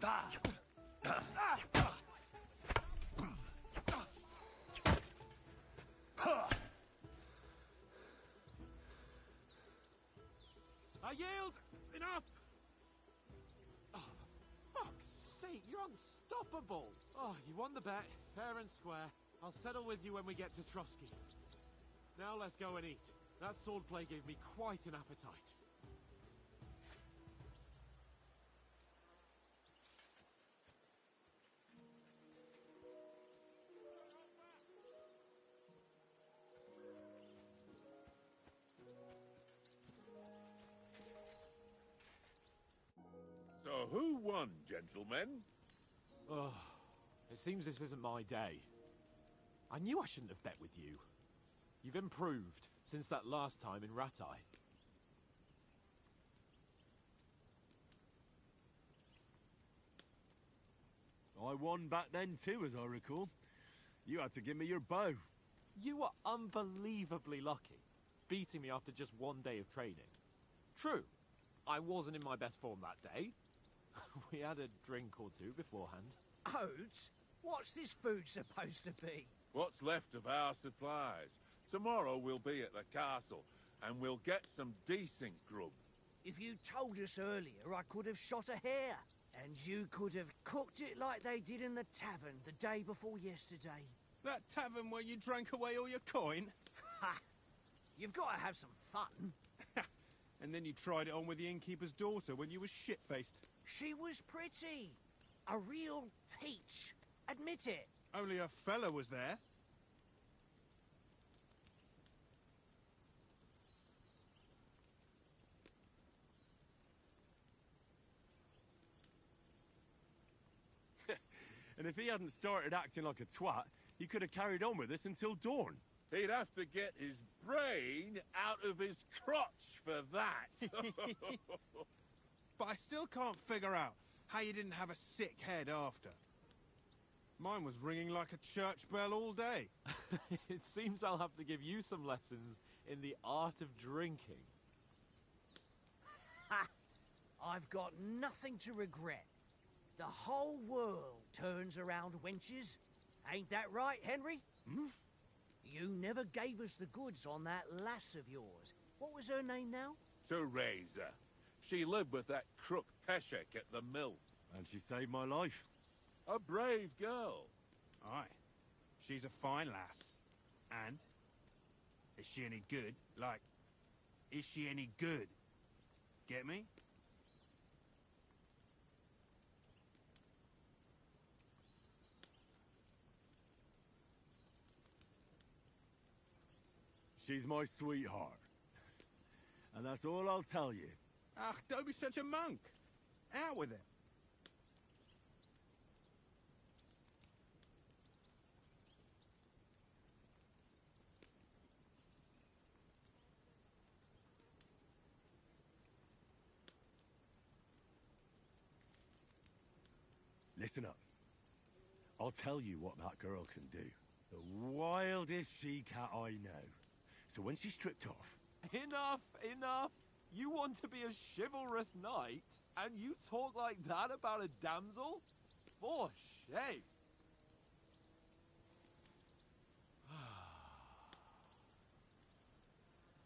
I yield! Enough! Oh, for fuck's sake, you're unstoppable! Oh, you won the bet, fair and square. I'll settle with you when we get to Trotsky. Now let's go and eat. That swordplay gave me quite an appetite. So who won, gentlemen? Oh, it seems this isn't my day. I knew I shouldn't have bet with you. You've improved since that last time in Rattay. I won back then too, as I recall. You had to give me your bow. You were unbelievably lucky, beating me after just one day of training. True, I wasn't in my best form that day. We had a drink or two beforehand. Oats? What's this food supposed to be? What's left of our supplies. Tomorrow we'll be at the castle, and we'll get some decent grub. If you told us earlier, I could have shot a hare. And you could have cooked it like they did in the tavern the day before yesterday. That tavern where you drank away all your coin? Ha! You've got to have some fun. And then you tried it on with the innkeeper's daughter when you were shit-faced. She was pretty. A real peach. Admit it. Only a fella was there. And if he hadn't started acting like a twat, he could have carried on with us until dawn. He'd have to get his brain out of his crotch for that. But I still can't figure out how you didn't have a sick head after. Mine was ringing like a church bell all day. It seems I'll have to give you some lessons in the art of drinking. Ha! I've got nothing to regret. The whole world turns around wenches. Ain't that right, Henry? Hmm? You never gave us the goods on that lass of yours. What was her name now? Teresa. She lived with that crook Peshek at the mill. And she saved my life. A brave girl. Aye. She's a fine lass. And? Is she any good? Like, is she any good? Get me? She's my sweetheart. And that's all I'll tell you. Ah, don't be such a monk. Out with it. Listen up. I'll tell you what that girl can do. The wildest she-cat I know. So when she's stripped off... Enough, enough! You want to be a chivalrous knight, and you talk like that about a damsel? For shame!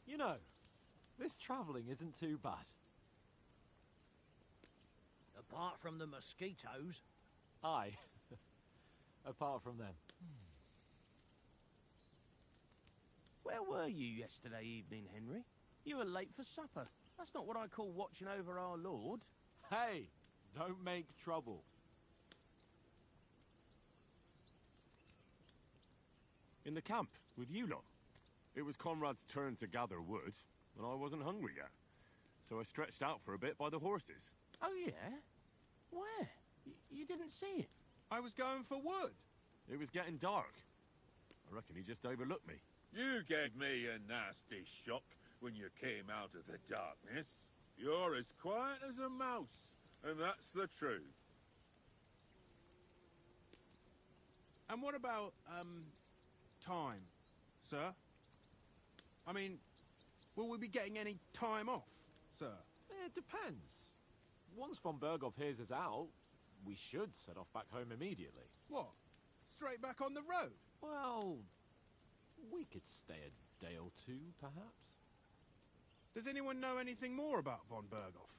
You know, this travelling isn't too bad. Apart from the mosquitoes. Aye. Apart from them. Where were you yesterday evening, Henry? You were late for supper. That's not what I call watching over our Lord. Hey, don't make trouble. In the camp, with you lot. It was Conrad's turn to gather wood, and I wasn't hungry yet. So I stretched out for a bit by the horses. Oh, yeah? Where? You didn't see it? I was going for wood. It was getting dark. I reckon he just overlooked me. You gave me a nasty shock when you came out of the darkness. You're as quiet as a mouse, and that's the truth. And what about, time, sir? I mean, will we be getting any time off, sir? It depends. Once von Berghoff hears us out, we should set off back home immediately. What? Straight back on the road? Well, we could stay a day or two, perhaps. Does anyone know anything more about von Berghoff?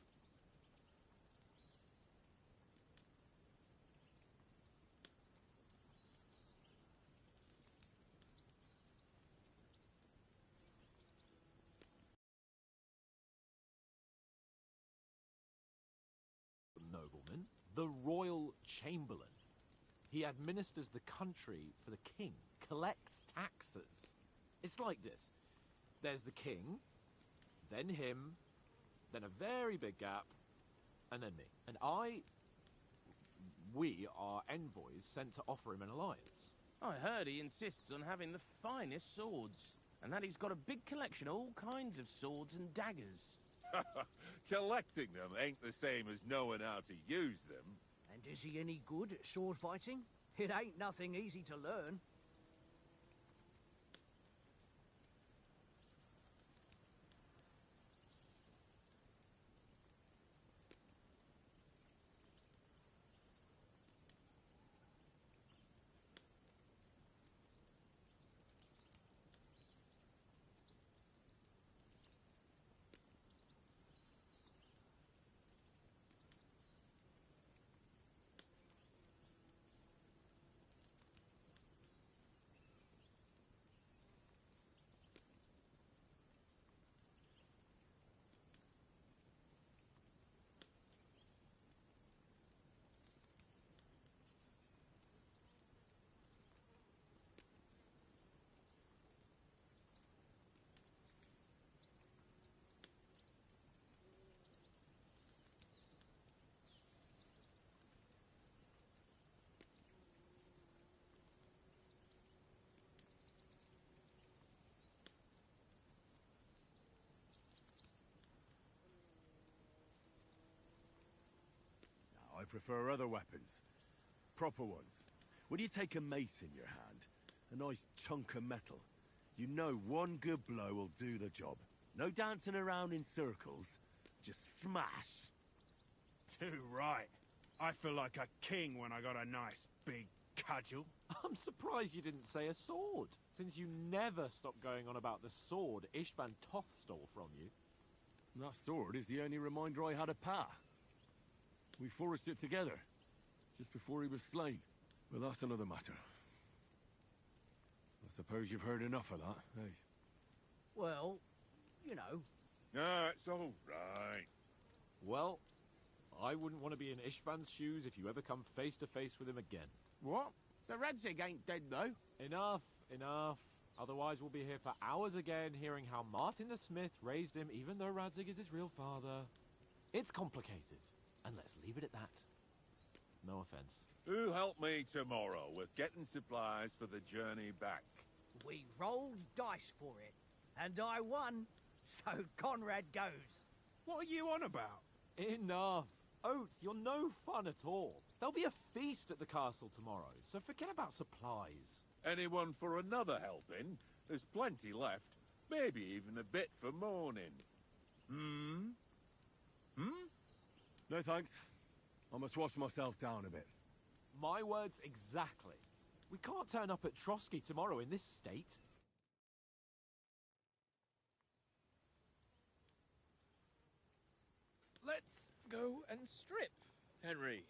Nobleman, the royal chamberlain. He administers the country for the king, collects taxes. It's like this. There's the king, then him, then a very big gap, and then me. And we are envoys sent to offer him an alliance. I heard he insists on having the finest swords, and that he's got a big collection of all kinds of swords and daggers. Collecting them ain't the same as knowing how to use them. And is he any good at sword fighting? It ain't nothing easy to learn. I prefer other weapons. Proper ones. When you take a mace in your hand, a nice chunk of metal, you know one good blow will do the job. No dancing around in circles. Just smash. Too right. I feel like a king when I got a nice big cudgel. I'm surprised you didn't say a sword, since you never stop going on about the sword Ishvan Toth stole from you. That sword is the only reminder I had of Pa. We forged it together, just before he was slain. But that's another matter. I suppose you've heard enough of that, eh? Well, you know. Ah, it's all right. Well, I wouldn't want to be in Ishvan's shoes if you ever come face to face with him again. What? So Radzig ain't dead, though? Enough, enough. Otherwise we'll be here for hours again hearing how Martin the Smith raised him even though Radzig is his real father. It's complicated, and let's leave it at that. No offense. Who'll help me tomorrow with getting supplies for the journey back? We rolled dice for it, and I won, so Conrad goes. What are you on about? Enough. Oath, you're no fun at all. There'll be a feast at the castle tomorrow, so forget about supplies. Anyone for another helping? There's plenty left. Maybe even a bit for morning. Hmm? No thanks. I must wash myself down a bit. My words exactly. We can't turn up at Trotsky tomorrow in this state. Let's go and strip, Henry.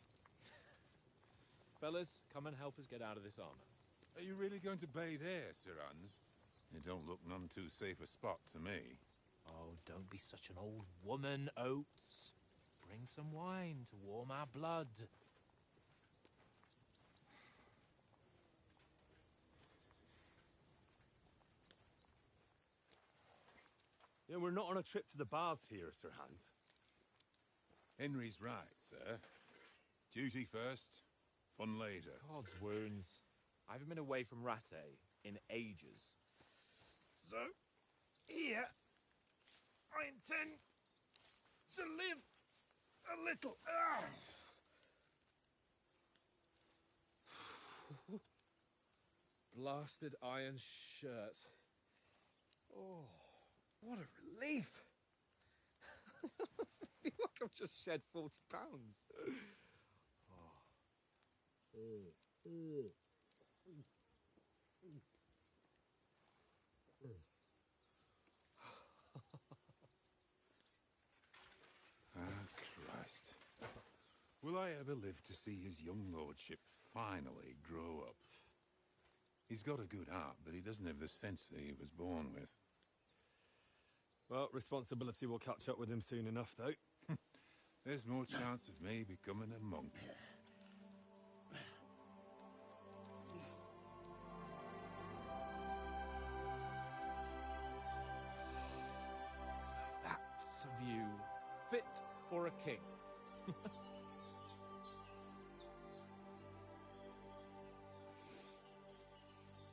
Fellas, come and help us get out of this armor. Are you really going to bathe here, Sir Hans? It don't look none too safe a spot to me. Oh, don't be such an old woman, Oates. Bring some wine to warm our blood. Yeah, we're not on a trip to the baths here, Sir Hans. Henry's right, sir. Duty first, fun later. God's wounds. I haven't been away from Rattay in ages. So, here, I intend to live a little. Blasted iron shirt. Oh, what a relief. I feel like I've just shed 40 pounds. Oh. Christ. Will I ever live to see his young lordship finally grow up? He's got a good heart, but he doesn't have the sense that he was born with. Well, responsibility will catch up with him soon enough, though. There's more chance of me becoming a monk. That's a view fit for a king.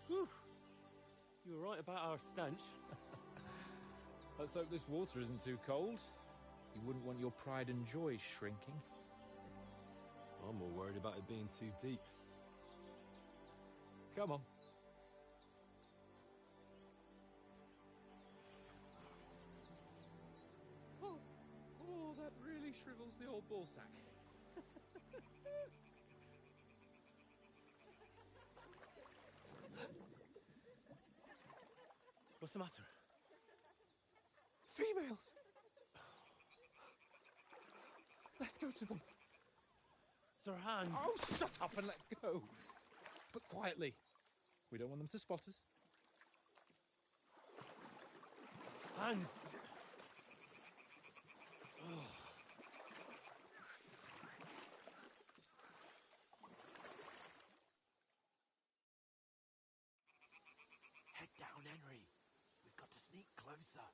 Whew. You were right about our stench. Let's hope this water isn't too cold. You wouldn't want your pride and joy shrinking. I'm more worried about it being too deep. Come on. Oh, that really shrivels the old ball sack. What's the matter? Females! Let's go to them. Sir Hans! Oh, shut up and let's go. But quietly. We don't want them to spot us. Hans! Head down, Henry. We've got to sneak closer.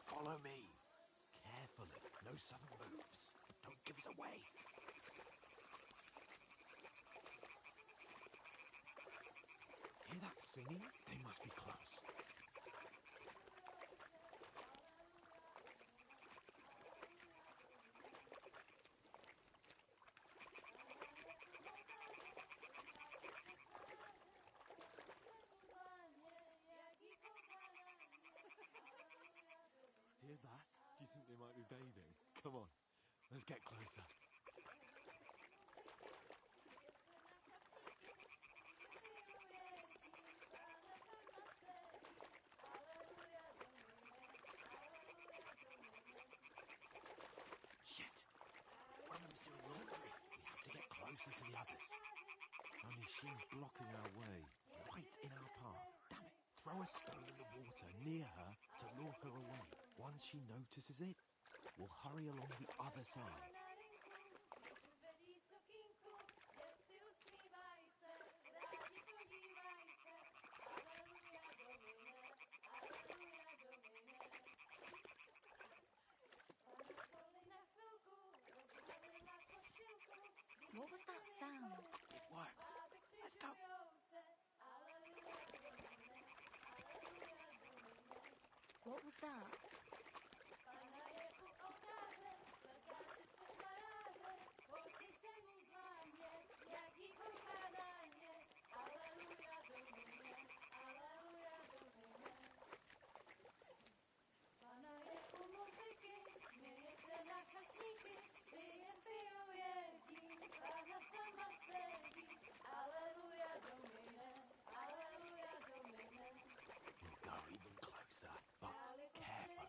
Follow me. Carefully. No sudden moves. Don't give us away. Hear that singing? They must be close. Hear that? Do you think they might be bathing? Come on, let's get closer. Shit! One of them's doing laundry. We have to get closer to the others. Only she's blocking our way, right in our path. Damn it! Throw a stone in the water near her to lure her away. Once she notices it, we'll hurry along the other side. What was that sound? It worked. Let's go. What was that? We'll go even closer, but carefully.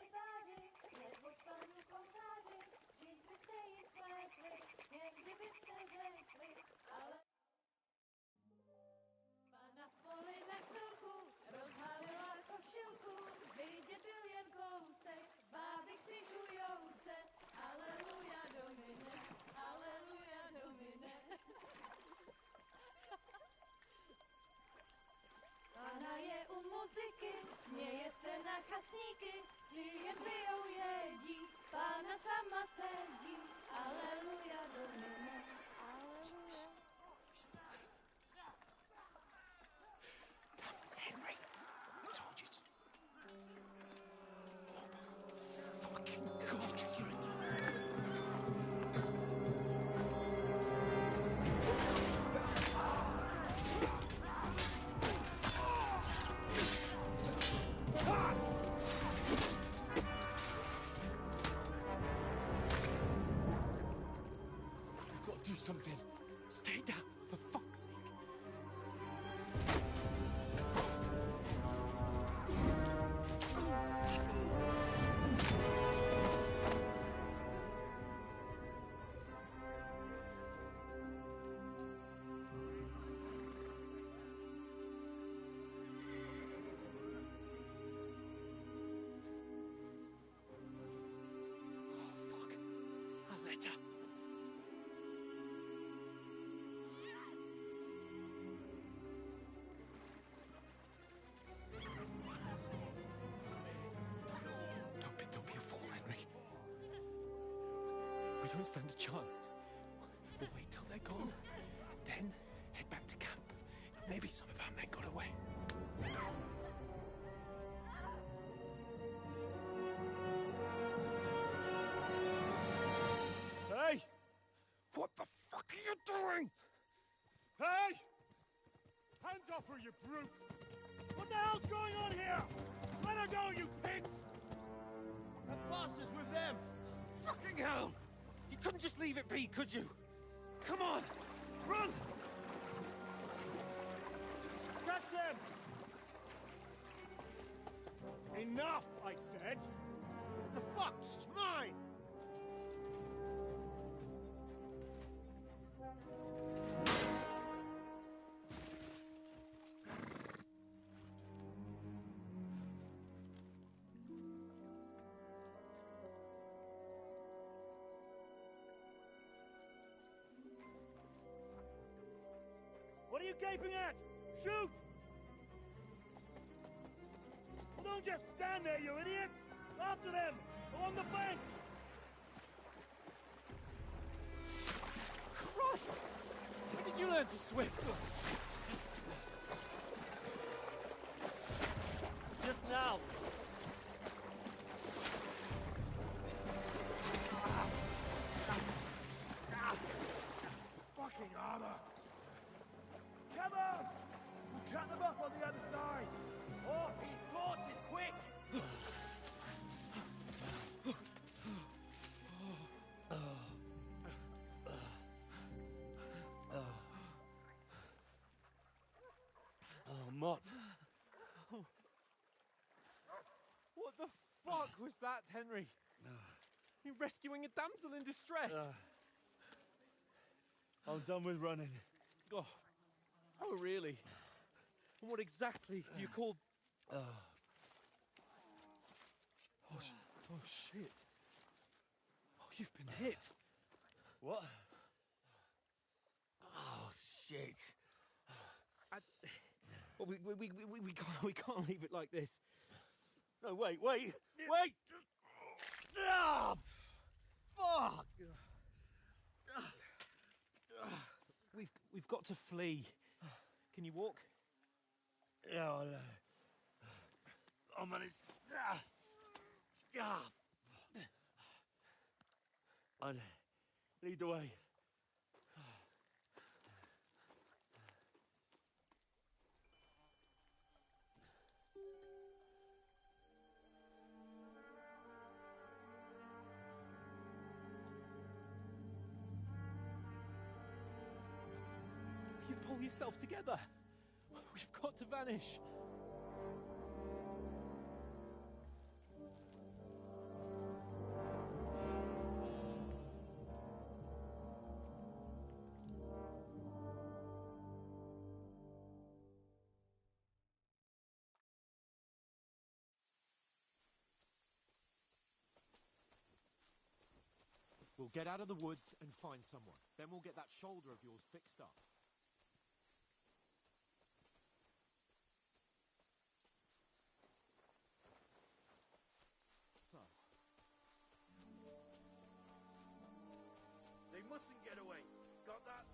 something. Stay down, for fuck's sake. We don't stand a chance. We'll wait till they're gone, and then head back to camp. Maybe some of our men got away. Hey! What the fuck are you doing? Hey! Hands off her, you brute! What the hell's going on here? Let her go, you pigs! That bastard's with them! Fucking hell! You couldn't just leave it be, could you? Come on! Run! Catch them! Enough, I said! What the fuck? It's mine! What are you gaping at? Shoot! Well, don't just stand there, you idiots! After them! Along the bank! Christ! When did you learn to swim? Just now! Fucking armor! Come on! We'll cut them up on the other side! Oh, these torches, quick! Oh, Mott. What the fuck was that, Henry? You rescuing a damsel in distress? I'm done with running. Oh, really? And what exactly do you call... Oh, shit. Oh, you've been hit. What? Oh, shit. Well, we can't leave it like this. No, wait! Ah, fuck! We've got to flee. Can you walk? Yeah, I'll manage. I'd lead the way. You pull yourself together. We've got to vanish. We'll get out of the woods and find someone. Then we'll get that shoulder of yours fixed up. So. They mustn't get away. Got that?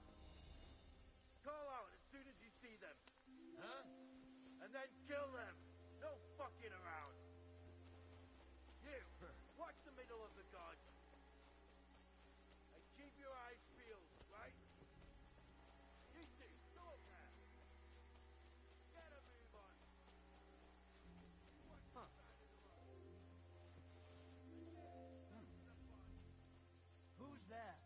Call out as soon as you see them. Huh? And then kill them. No fucking around. You, watch the middle of the gun. And keep your eyes peeled, right? You two, go up there. Get a move on. Who's there?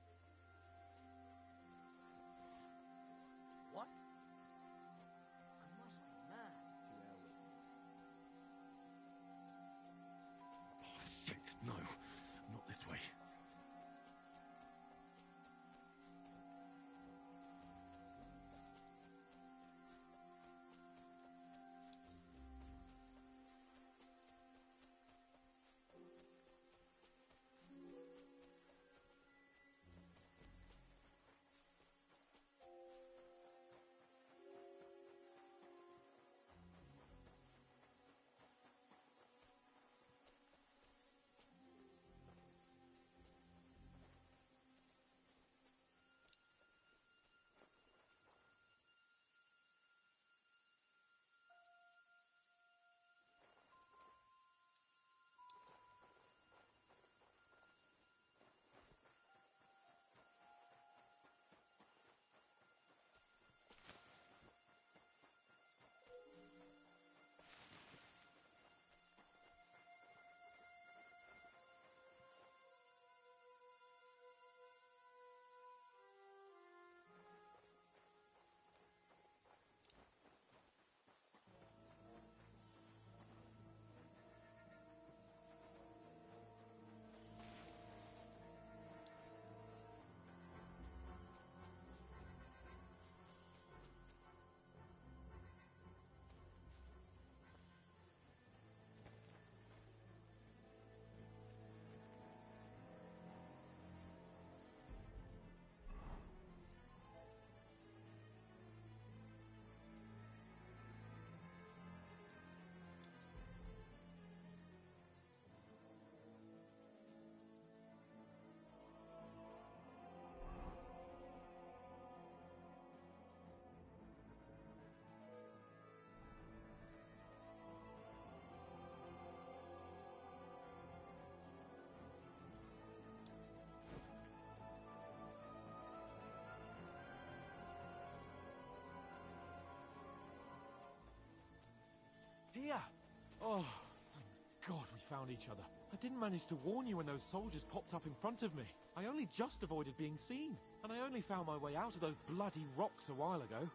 found each other. I didn't manage to warn you when those soldiers popped up in front of me. I only just avoided being seen, and I only found my way out of those bloody rocks a while ago.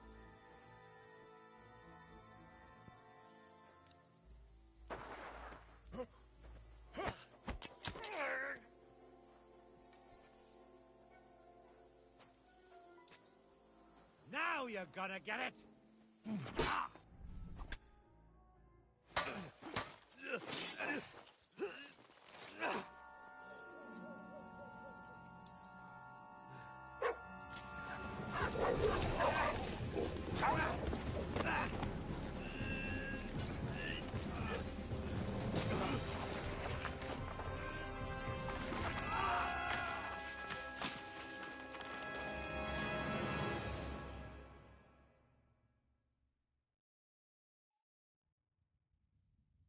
Now you're gonna get it!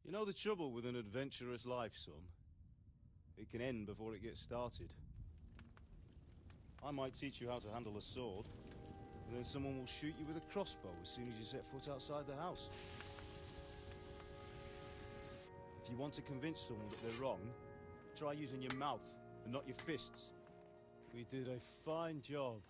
You know the trouble with an adventurous life, son? It can end before it gets started. I might teach you how to handle a sword, and then someone will shoot you with a crossbow as soon as you set foot outside the house. If you want to convince someone that they're wrong, try using your mouth and not your fists. We did a fine job.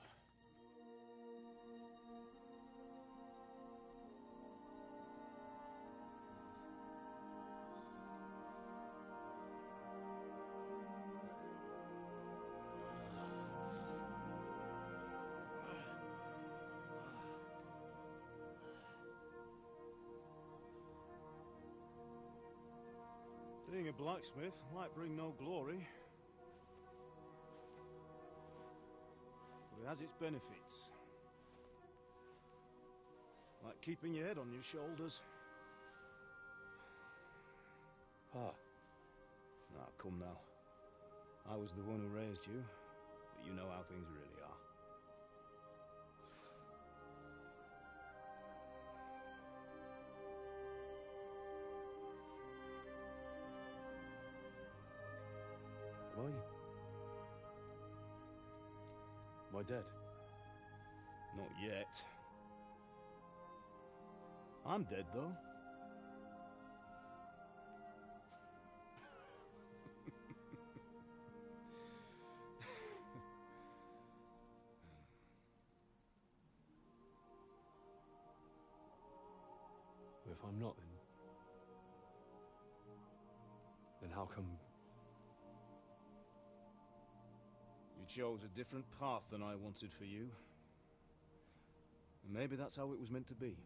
Being a blacksmith might bring no glory, but it has its benefits. Like keeping your head on your shoulders. Ah. Ah, come now. I was the one who raised you, but you know how things really are. Why? Am I dead? Not yet. I'm dead, though. Well, if I'm not, then how come... You chose a different path than I wanted for you. And maybe that's how it was meant to be.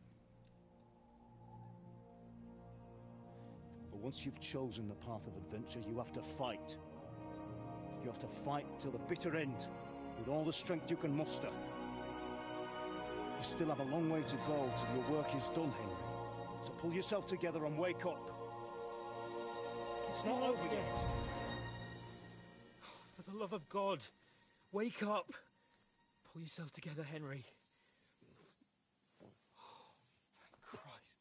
But once you've chosen the path of adventure, you have to fight. You have to fight till the bitter end, with all the strength you can muster. You still have a long way to go till your work is done, Henry. So pull yourself together and wake up. It's not over yet. For the love of God, wake up! Pull yourself together, Henry. Oh, thank Christ.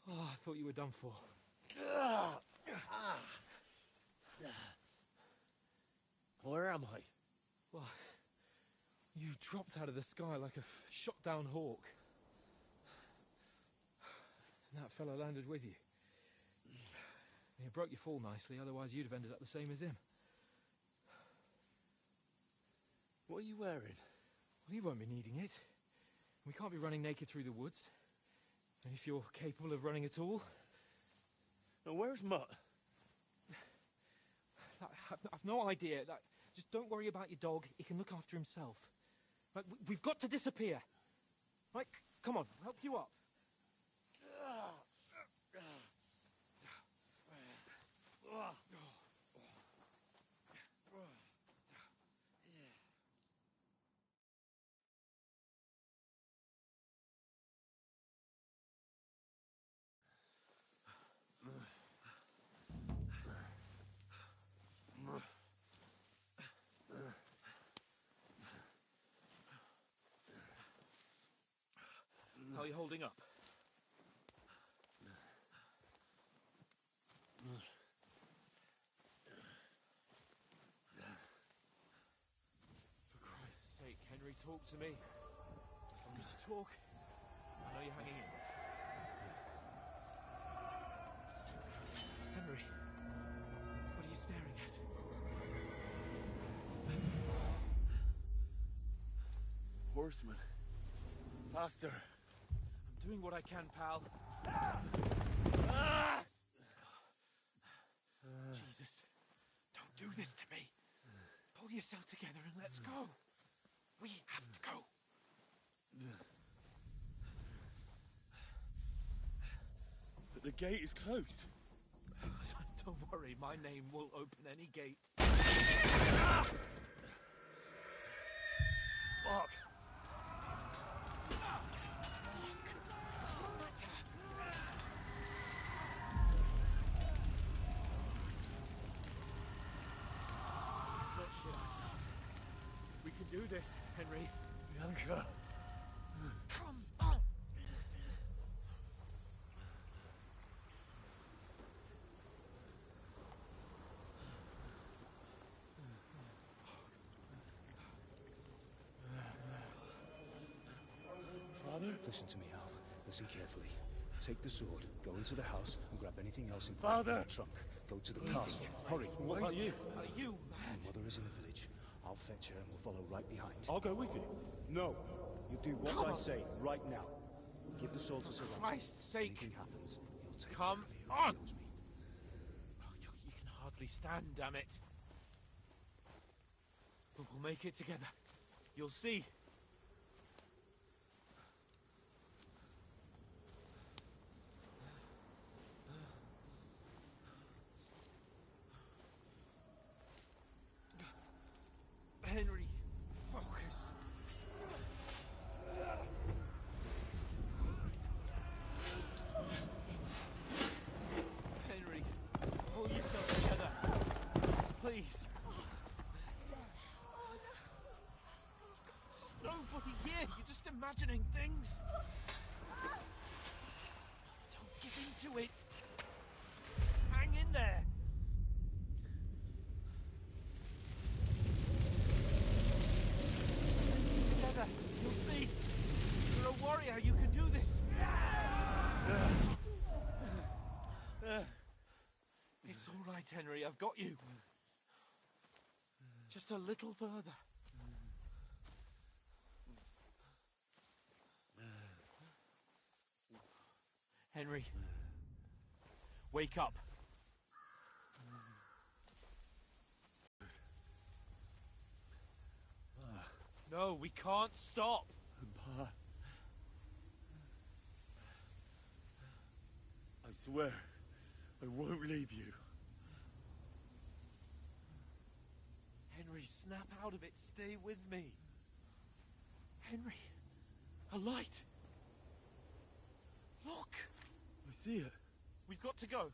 Oh, I thought you were done for. Where am I? Well, you dropped out of the sky like a shot-down hawk. And that fellow landed with you. And he broke your fall nicely, otherwise you'd have ended up the same as him. What are you wearing? Well, you won't be needing it. We can't be running naked through the woods. And if you're capable of running at all... Now, where's Mutt? I've no idea. Just don't worry about your dog. He can look after himself. Right, we've got to disappear. Right, come on, I'll help you up. How are you holding up? For Christ's sake, Henry, talk to me. As long as you talk, I know you're hanging in. Henry. horsemen. Faster. I'm doing what I can, pal. Jesus. Don't do this to me. Pull yourself together and let's go. We have to go. But the gate is closed. Don't worry, my name will open any gate. Fuck! Let's not shit ourselves. We can do this, Henry. Bianca. Come on! Father? Listen to me, Al. Listen carefully. Take the sword, go into the house, and grab anything else in Father! the trunk. Go to the castle. Hurry. What are you? Are you My mad? mother is in the village. I'll fetch her and we'll follow right behind. I'll go with you. No. You do what Come I on. say right now. Give the sword to Sir Ralph. Christ's sake. Anything happens, he'll take Come care of on. you. He knows me. Oh, you can hardly stand, damn it. But we'll make it together. You'll see. Henry, focus. Henry, pull yourself together. Please. There's nobody here. You're just imagining things. Don't give in to it. Hang in there. Together, you'll see. You're a warrior. You can do this. It's all right, Henry. I've got you. Just a little further. Henry, wake up. No, we can't stop. Pa. I swear, I won't leave you. Henry, snap out of it. Stay with me. Henry, a light. Look. I see it. We've got to go.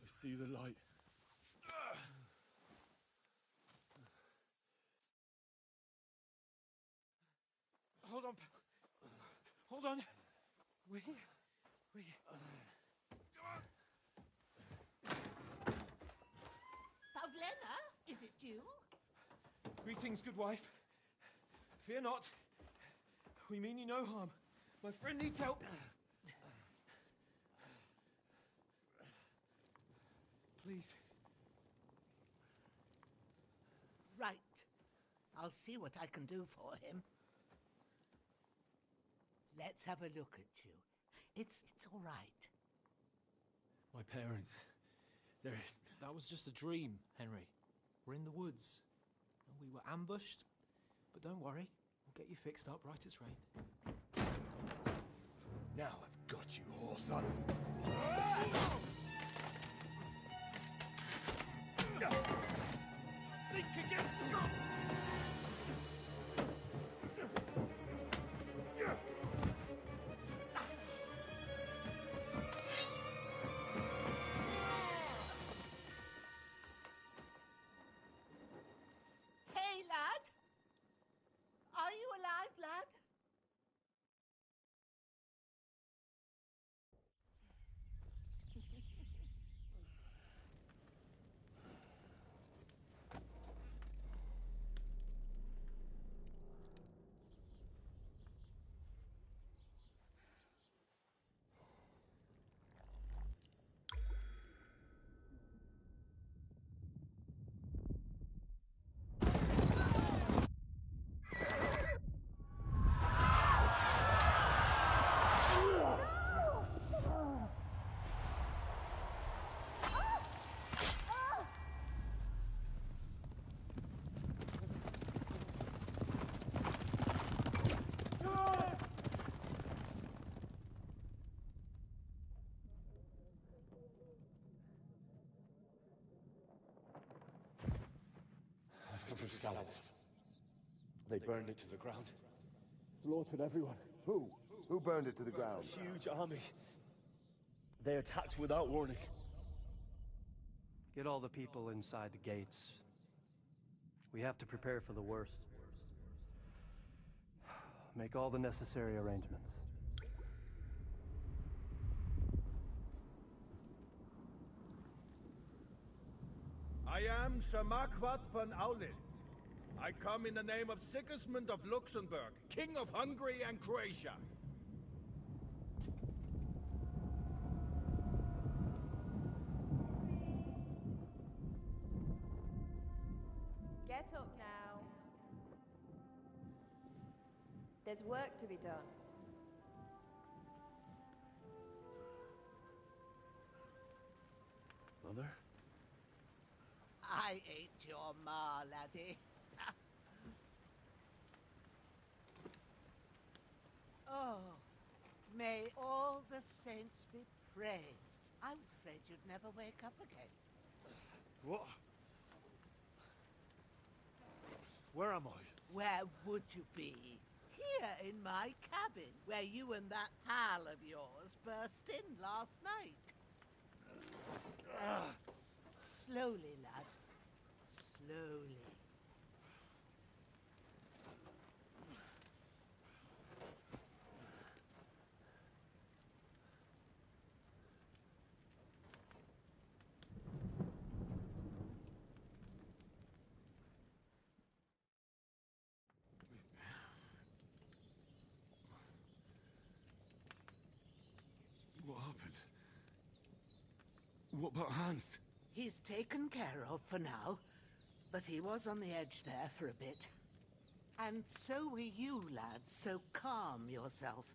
I see the light. Hold on, pal. Hold on. We're here. We're here. Pavlena, is it you? Greetings, good wife. Fear not. We mean you no harm. My friend needs help. Please. Right. I'll see what I can do for him. Let's have a look at you. It's all right. My parents. That was just a dream, Henry. We're in the woods. We were ambushed. But don't worry. We'll get you fixed up right as rain. Now I've got you, whore sons. Think again, Scott! Hey, lad! Are you alive, lad? Scallows. They burned it to the ground. Slaughtered everyone. Who? Who burned it to the ground? Huge army. They attacked without warning. Get all the people inside the gates. We have to prepare for the worst. Make all the necessary arrangements. I am Sir Marquardt von Aulitz. I come in the name of Sigismund of Luxembourg, King of Hungary and Croatia. Get up now. There's work to be done. Mother? I ain't your ma, laddie. Oh, may all the saints be praised. I was afraid you'd never wake up again. What? Where am I? Where would you be? Here in my cabin, where you and that pal of yours burst in last night. Slowly, lad. Slowly. What happened? What about Hans? He's taken care of for now, but he was on the edge there for a bit. And so were you, lad, so calm yourself.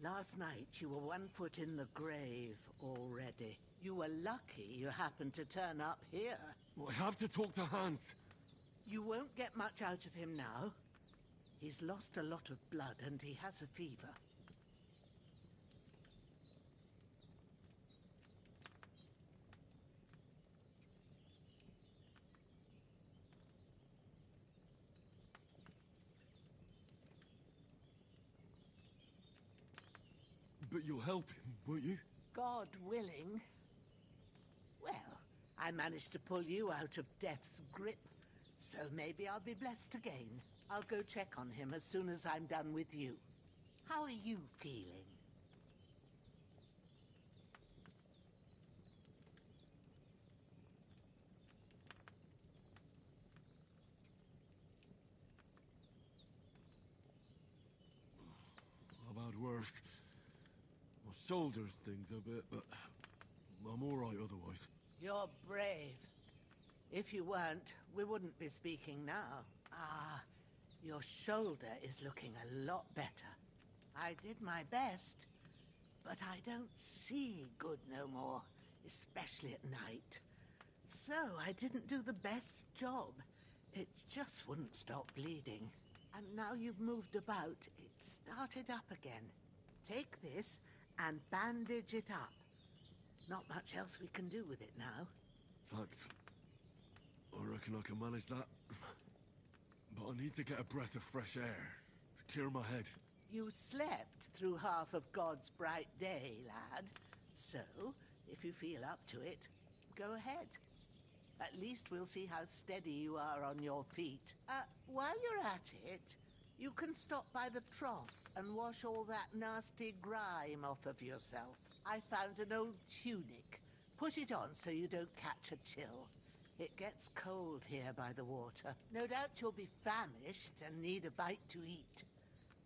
Last night you were 1 foot in the grave already. You were lucky you happened to turn up here. Well, I have to talk to Hans. You won't get much out of him now. He's lost a lot of blood and he has a fever. But you'll help him, won't you? God willing. Well, I managed to pull you out of death's grip, so maybe I'll be blessed again. I'll go check on him as soon as I'm done with you. How are you feeling? I've had worse. My shoulder stings a bit, but I'm all right otherwise. You're brave. If you weren't, we wouldn't be speaking now. Ah, your shoulder is looking a lot better. I did my best, but I don't see good no more, especially at night. So I didn't do the best job. It just wouldn't stop bleeding. And now you've moved about, it started up again. Take this and bandage it up. Not much else we can do with it now. Thanks. I reckon I can manage that. But I need to get a breath of fresh air to clear my head. You slept through half of God's bright day, lad. So, if you feel up to it, go ahead. At least we'll see how steady you are on your feet. While you're at it, you can stop by the trough and wash all that nasty grime off of yourself. I found an old tunic. Put it on so you don't catch a chill. It gets cold here by the water. No doubt you'll be famished and need a bite to eat.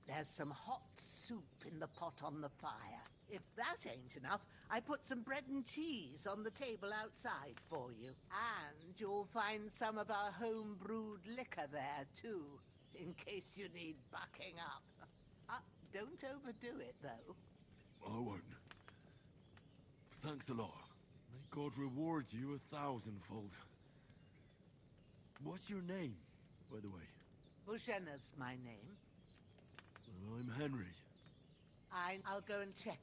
There's some hot soup in the pot on the fire. If that ain't enough, I put some bread and cheese on the table outside for you. And you'll find some of our home-brewed liquor there, too, in case you need bucking up. Don't overdo it, though. I won't. Thanks a lot. May God reward you 1,000-fold. What's your name, by the way? Bushenna's my name. Well, I'm Henry. I'll go and check.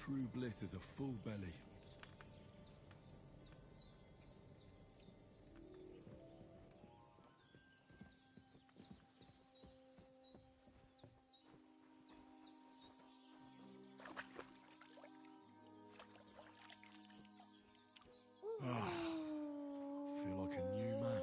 True bliss is a full belly. Ah, feel like a new man.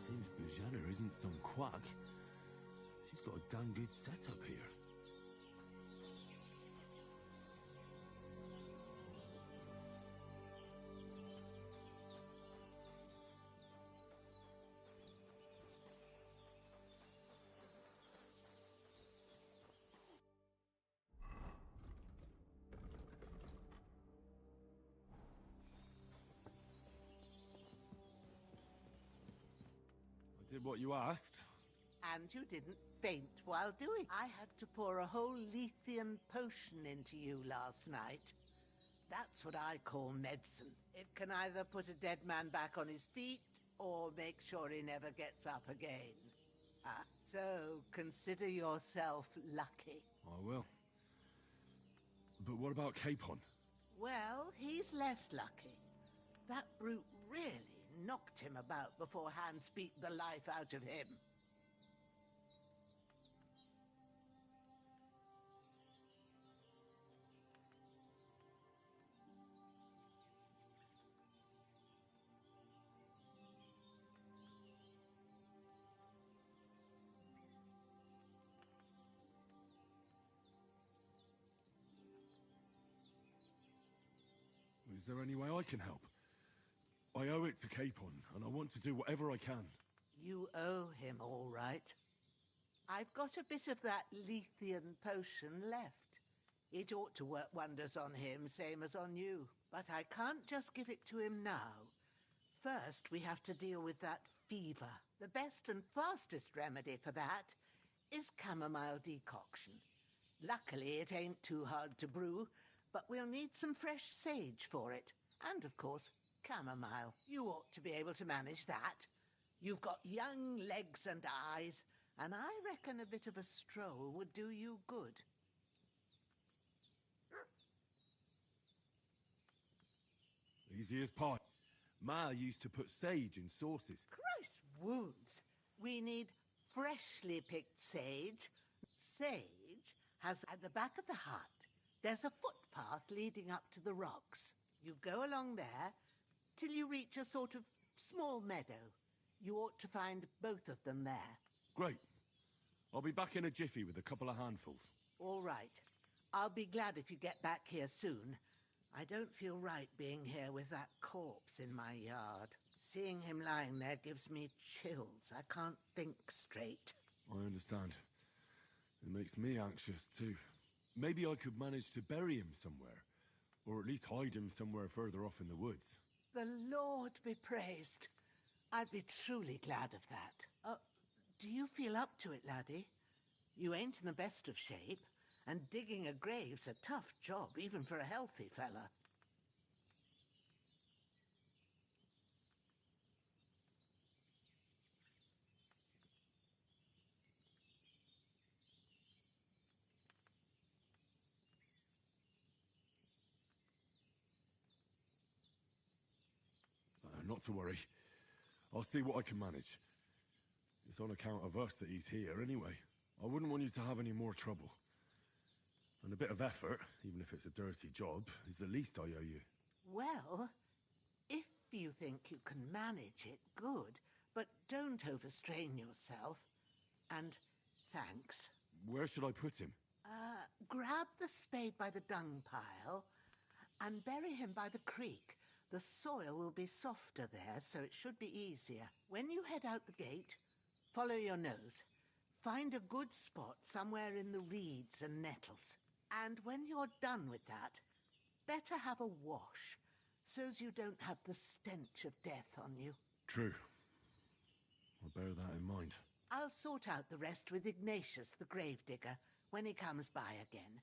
Seems Bajana isn't some quack. She's got a damn good setup here. I did what you asked. And you didn't faint while doing. I had to pour a whole Lethean potion into you last night. That's what I call medicine. It can either put a dead man back on his feet, or make sure he never gets up again. So consider yourself lucky. I will. But what about Capon? Well, he's less lucky. That brute really knocked him about before Hans beat the life out of him. Is there any way I can help? I owe it to Capon, and I want to do whatever I can. You owe him, all right. I've got a bit of that Lethean potion left. It ought to work wonders on him, same as on you. But I can't just give it to him now. First, we have to deal with that fever. The best and fastest remedy for that is chamomile decoction. Luckily, it ain't too hard to brew, but we'll need some fresh sage for it. And, of course, chamomile. You ought to be able to manage that. You've got young legs and eyes, and I reckon a bit of a stroll would do you good. Easy as pie. Ma used to put sage in sauces. Christ wounds! We need freshly picked sage. Sage has at the back of the hut. There's a footpath leading up to the rocks. You go along there till you reach a sort of small meadow. You ought to find both of them there. Great. I'll be back in a jiffy with a couple of handfuls. All right. I'll be glad if you get back here soon. I don't feel right being here with that corpse in my yard. Seeing him lying there gives me chills. I can't think straight. I understand. It makes me anxious, too. Maybe I could manage to bury him somewhere. Or at least hide him somewhere further off in the woods. The Lord be praised. I'd be truly glad of that. Do you feel up to it, laddie? You ain't in the best of shape, and digging a grave's a tough job, even for a healthy fella. Not to worry. I'll see what I can manage. It's on account of us that he's here anyway. I wouldn't want you to have any more trouble. And a bit of effort, even if it's a dirty job, is the least I owe you. Well, if you think you can manage it, good. But don't overstrain yourself. And thanks. Where should I put him? Grab the spade by the dung pile and bury him by the creek. The soil will be softer there, so it should be easier. When you head out the gate, follow your nose. Find a good spot somewhere in the reeds and nettles. And when you're done with that, better have a wash. so's you don't have the stench of death on you. True. I'll bear that in mind. I'll sort out the rest with Ignatius, the gravedigger, when he comes by again,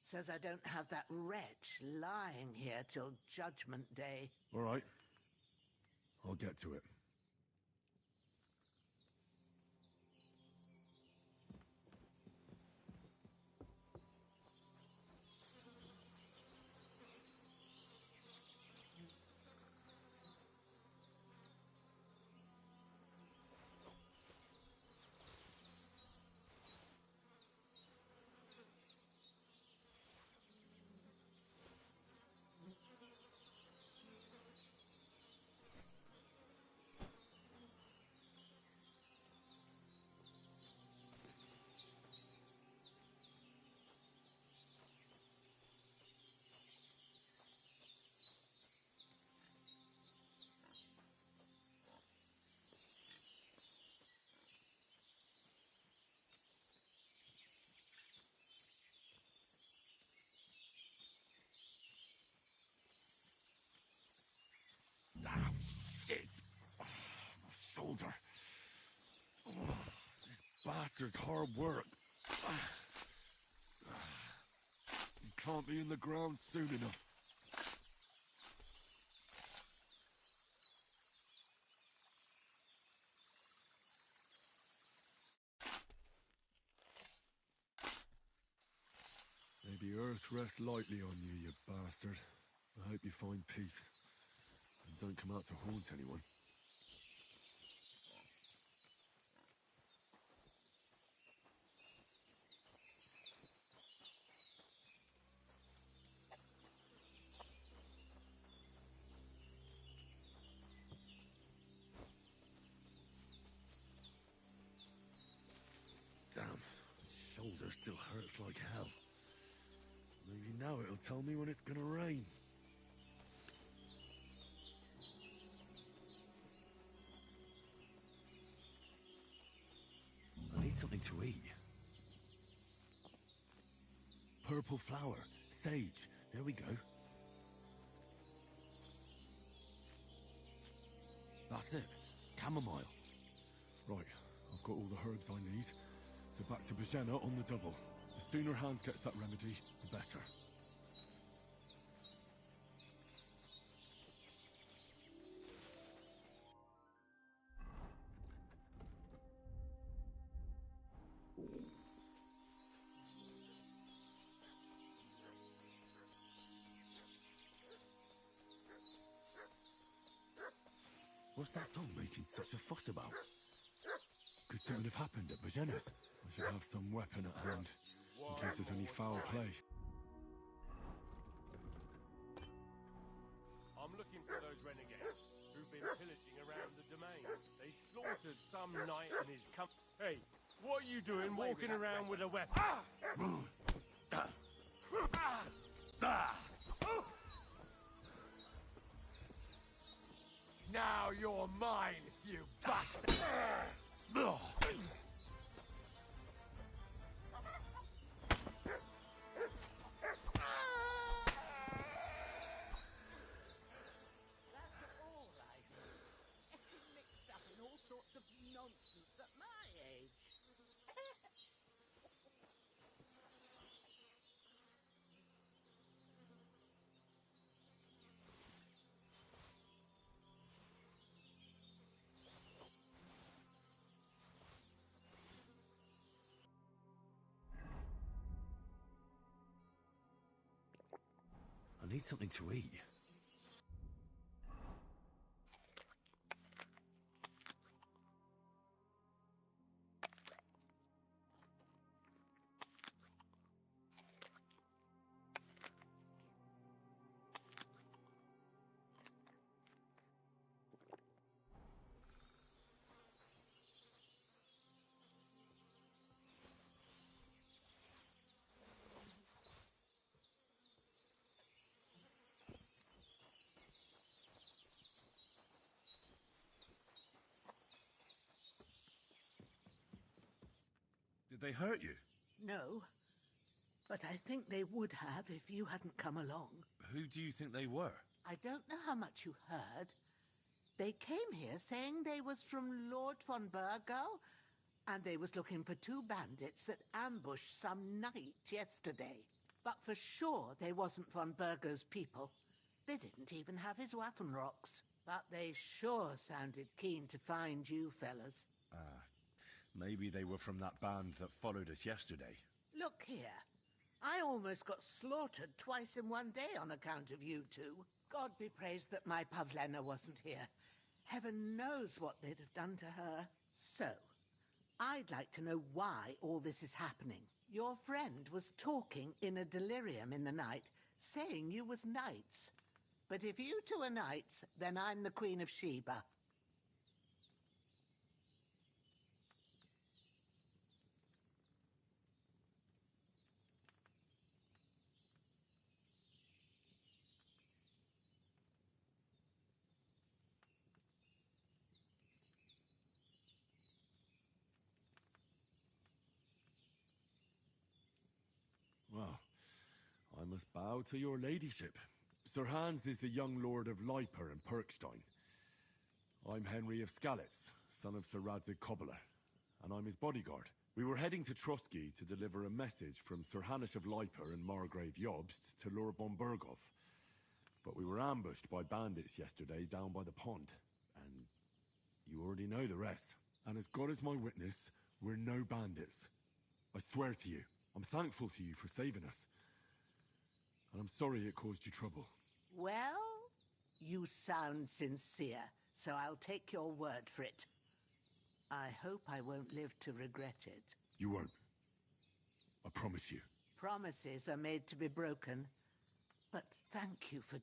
so's I don't have that wretch lying here till Judgment Day. All right. I'll get to it. Shit! Oh, my shoulder. Oh, this bastard's hard work. You can't be in the ground soon enough. May the earth rest lightly on you, you bastard. I hope you find peace. And don't come out to haunt anyone. Damn, my shoulder still hurts like hell. Maybe now it'll tell me when it's gonna rain. I need something to eat. Purple flower, sage, there we go. That's it, chamomile. Right, I've got all the herbs I need, so back to Bajena on the double. The sooner Hans gets that remedy, the better. What's that dog making such a fuss about? Could something have happened at Bajena's? I should have some weapon at hand, in case there's any foul play. I'm looking for those renegades who've been pillaging around the domain. They slaughtered some knight and his Hey, what are you doing walking around with a weapon? Now you're mine, you bastard! Nonsense at my age. I need something to eat. Did they hurt you? No, but I think they would have if you hadn't come along. Who do you think they were? I don't know how much you heard. They came here saying they was from Lord von Burgo, and they was looking for 2 bandits that ambushed some knight yesterday. But for sure they wasn't von Burgo's people. They didn't even have his Waffenrocks. But they sure sounded keen to find you fellas. Maybe they were from that band that followed us yesterday. Look here. I almost got slaughtered twice in one day on account of you two. God be praised that my Pavlena wasn't here. Heaven knows what they'd have done to her. So, I'd like to know why all this is happening. Your friend was talking in a delirium in the night, saying you was knights. But if you two are knights, then I'm the Queen of Sheba. Well, I must bow to your ladyship. Sir Hans is the young lord of Leiper and Perkstein. I'm Henry of Skalitz, son of Sir Radzig Kobyla, and I'm his bodyguard. We were heading to Trotsky to deliver a message from Sir Hanush of Leiper and Margrave Jobst to Lord von Burgov. But we were ambushed by bandits yesterday down by the pond, and you already know the rest. And as God is my witness, we're no bandits. I swear to you, I'm thankful to you for saving us. And I'm sorry it caused you trouble. Well, you sound sincere, so I'll take your word for it. I hope I won't live to regret it. You won't. I promise you. Promises are made to be broken, but thank you for...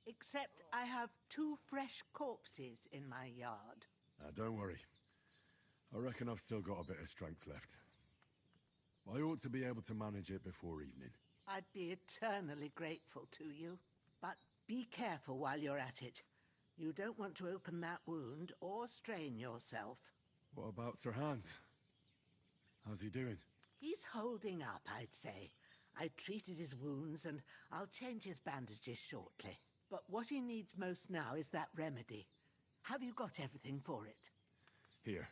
Except I have 2 fresh corpses in my yard. Don't worry. I reckon I've still got a bit of strength left. I ought to be able to manage it before evening. I'd be eternally grateful to you. But be careful while you're at it. You don't want to open that wound or strain yourself. What about Sir Hans? How's he doing? He's holding up, I'd say. I treated his wounds and I'll change his bandages shortly. But what he needs most now is that remedy. Have you got everything for it? Here.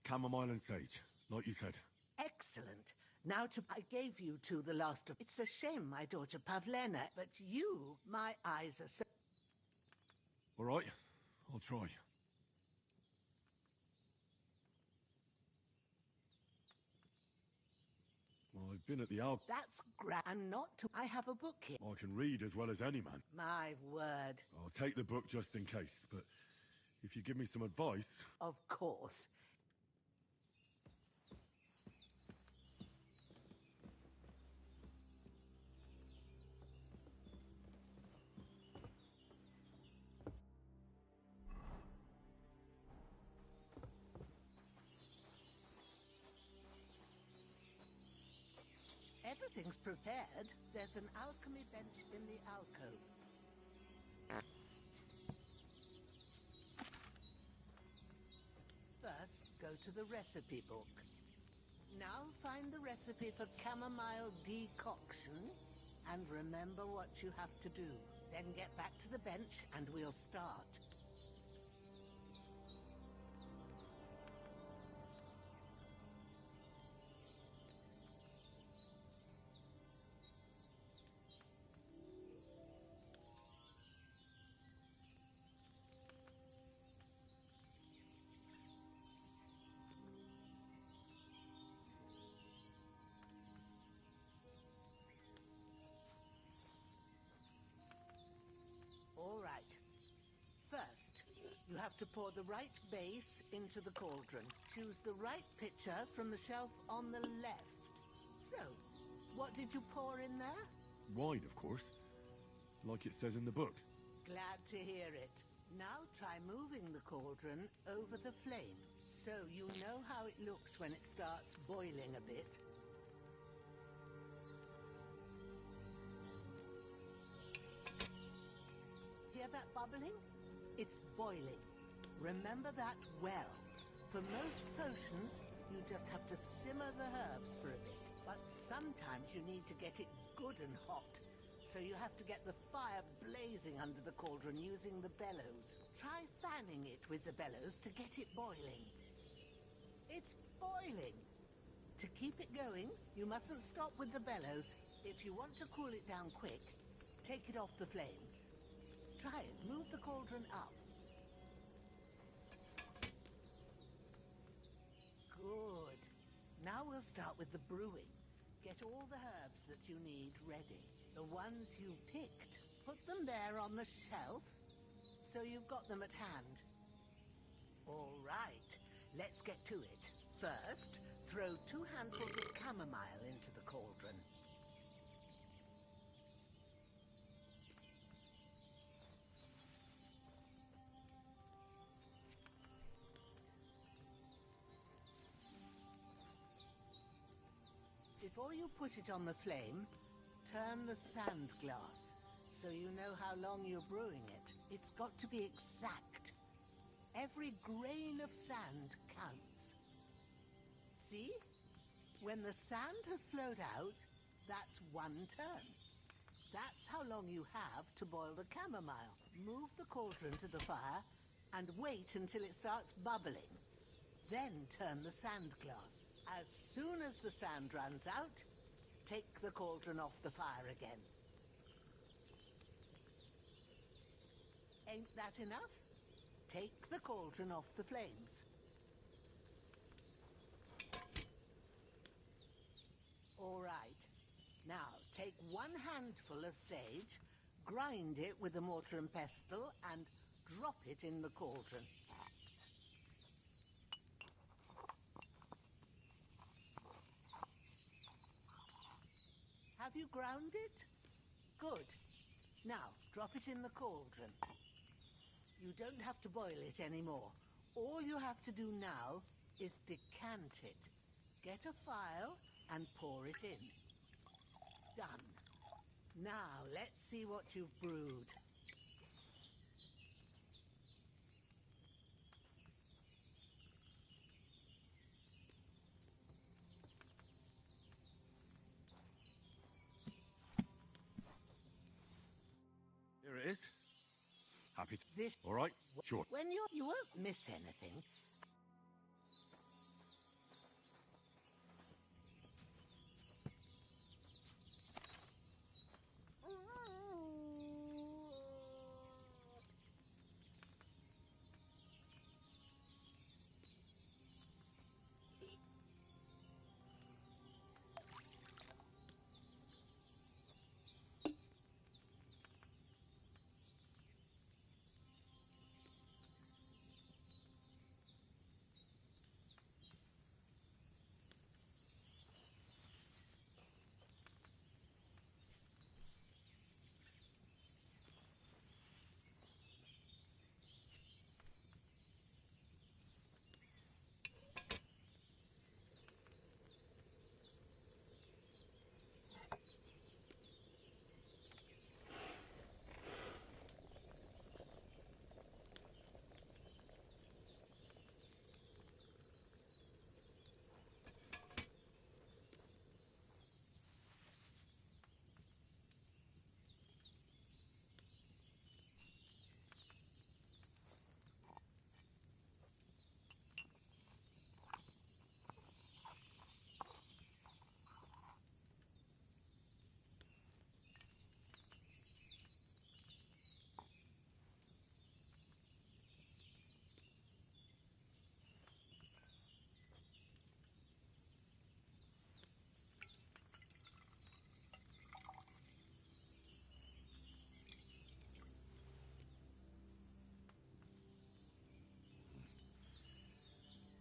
Chamomile and sage, like you said. Excellent. Now I gave you two the last of... It's a shame, my daughter Pavlena, but you, my eyes are so... All right, I'll try. Well, I've been at the Alp. That's grand not to... I have a book here. I can read as well as any man. My word. I'll take the book just in case, but if you give me some advice... Of course. Everything's prepared. There's an alchemy bench in the alcove. First, go to the recipe book. Now find the recipe for chamomile decoction, and remember what you have to do. Then get back to the bench, and we'll start. All right. First, you have to pour the right base into the cauldron. Choose the right pitcher from the shelf on the left. So, what did you pour in there? Wine, of course. Like it says in the book. Glad to hear it. Now try moving the cauldron over the flame, so you know how it looks when it starts boiling a bit. Hear that bubbling? It's boiling. Remember that well. For most potions, you just have to simmer the herbs for a bit. But sometimes you need to get it good and hot. so you have to get the fire blazing under the cauldron using the bellows. Try fanning it with the bellows to get it boiling. It's boiling! To keep it going, you mustn't stop with the bellows. If you want to cool it down quick, take it off the flames. Try it. Move the cauldron up. Good. Now we'll start with the brewing. Get all the herbs that you need ready. The ones you picked. Put them there on the shelf, so you've got them at hand. All right, let's get to it. First, throw 2 handfuls of chamomile into the cauldron. Before you put it on the flame, turn the sand glass so you know how long you're brewing it. It's got to be exact. Every grain of sand counts. See? When the sand has flowed out, that's 1 turn. That's how long you have to boil the chamomile. Move the cauldron to the fire and wait until it starts bubbling. Then turn the sand glass. As soon as the sand runs out, take the cauldron off the fire again. Ain't that enough? Take the cauldron off the flames. All right. Now, take 1 handful of sage, grind it with a mortar and pestle, and drop it in the cauldron. Have you ground it? Good. Now, drop it in the cauldron. You don't have to boil it anymore. All you have to do now is decant it. Get a file and pour it in. Done. Now, let's see what you've brewed. Here it is. Happy to... This... All right, sure. When you won't miss anything.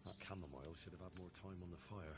That chamomile should have had more time on the fire.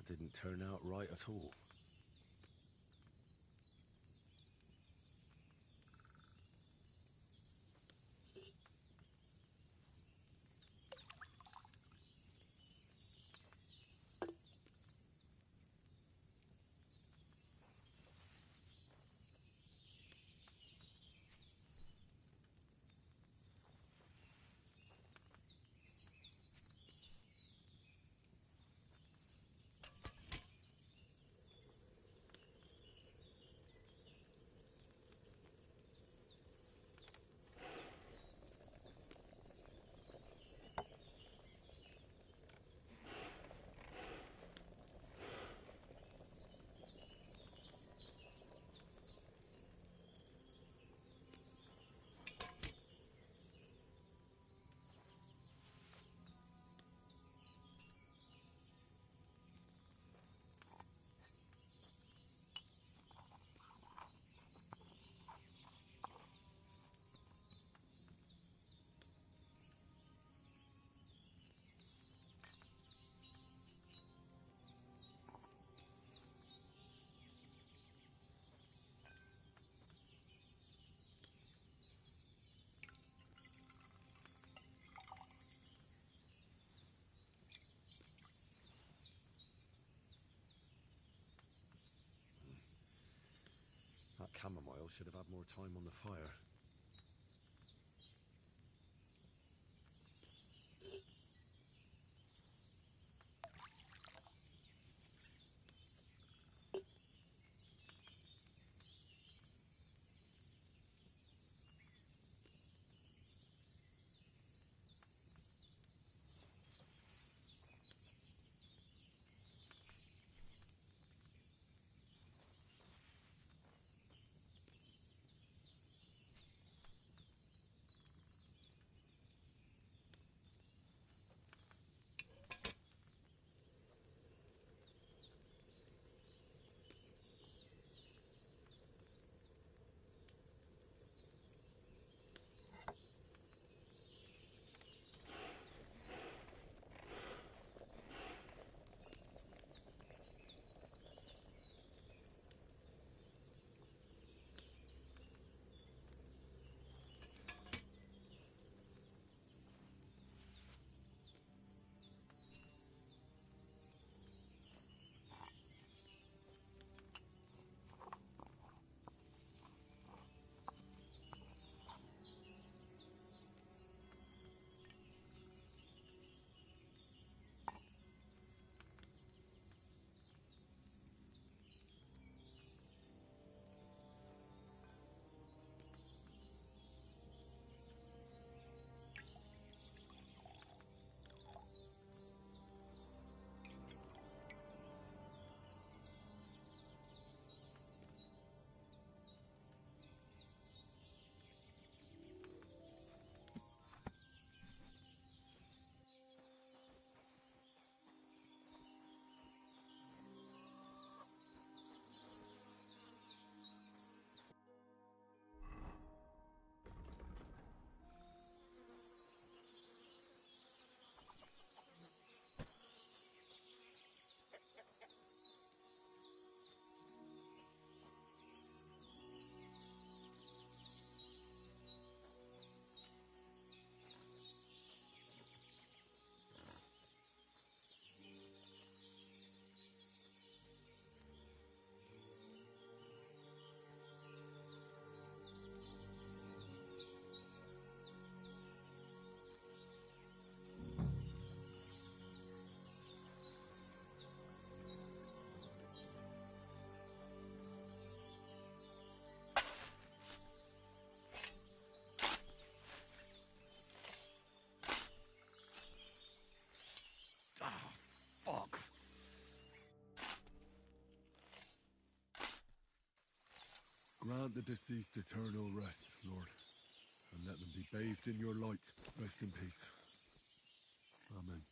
That didn't turn out right at all. That chamomile should have had more time on the fire. Fuck! Grant the deceased eternal rest, Lord, and let them be bathed in your light. Rest in peace. Amen.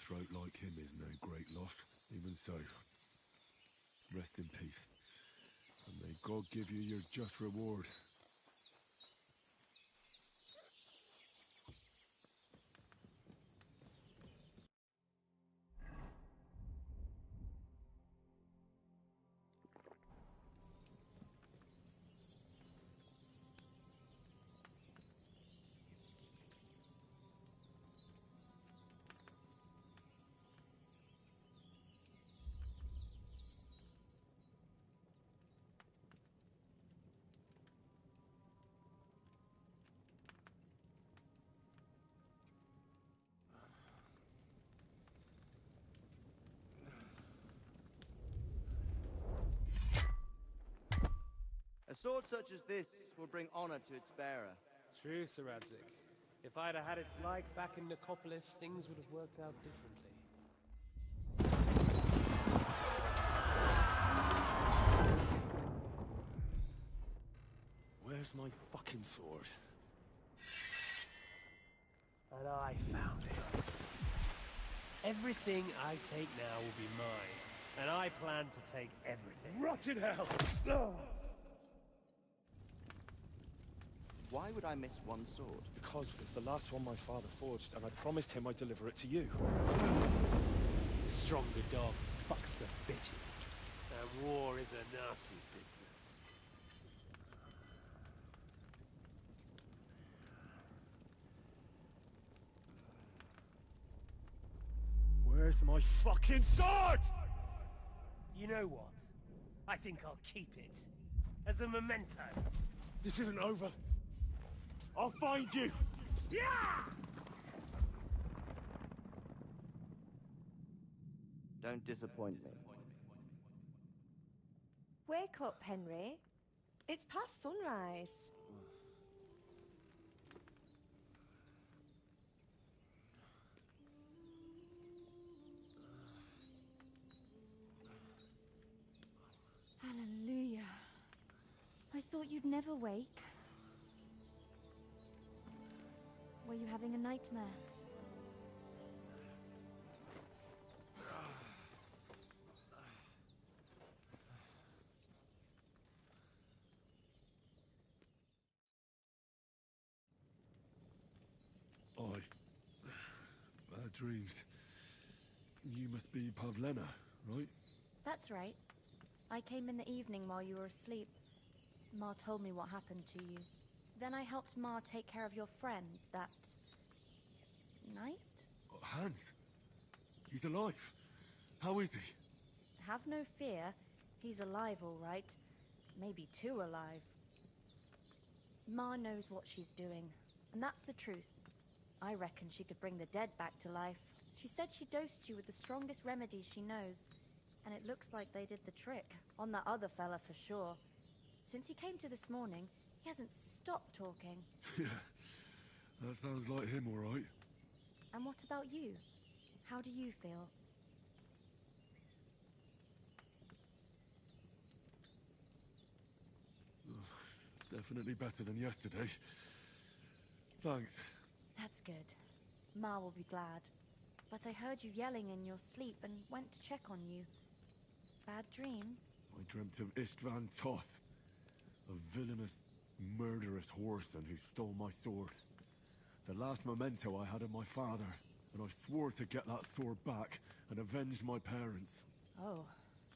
throat like him is no great loss. Even so, rest in peace. And may God give you your just reward. A sword such as this will bring honor to its bearer. True, Sir Radzig. If I'd have had its like back in Nicopolis, things would have worked out differently. Where's my fucking sword? And I found it. Everything I take now will be mine, and I plan to take everything. Rotted hell! Why would I miss one sword? Because it's the last one my father forged, and I promised him I'd deliver it to you. Stronger dog fucks the bitches. And war is a nasty business. Where's my fucking sword? You know what? I think I'll keep it. As a memento. This isn't over. I'll find you! Yeah! Don't disappoint me. Wake up, Henry. It's past sunrise. Hallelujah. I thought you'd never wake. Were you having a nightmare? Bad dreams. You must be Pavlena, right? That's right. I came in the evening while you were asleep. Ma told me what happened to you. Then I helped Ma take care of your friend that night? Hans? He's alive. How is he? Have no fear. He's alive, all right. Maybe too alive. Ma knows what she's doing, and that's the truth. I reckon she could bring the dead back to life. She said she dosed you with the strongest remedies she knows, and it looks like they did the trick. On that other fella for sure. Since he came to this morning, he hasn't stopped talking. Yeah, that sounds like him, all right. And what about you? How do you feel? Definitely better than yesterday. Thanks. That's good. Ma will be glad. But I heard you yelling in your sleep and went to check on you. Bad dreams? I dreamt of Istvan Toth, a villainous, murderous whoreson who stole my sword. The last memento I had of my father, and I swore to get that sword back and avenge my parents. Oh,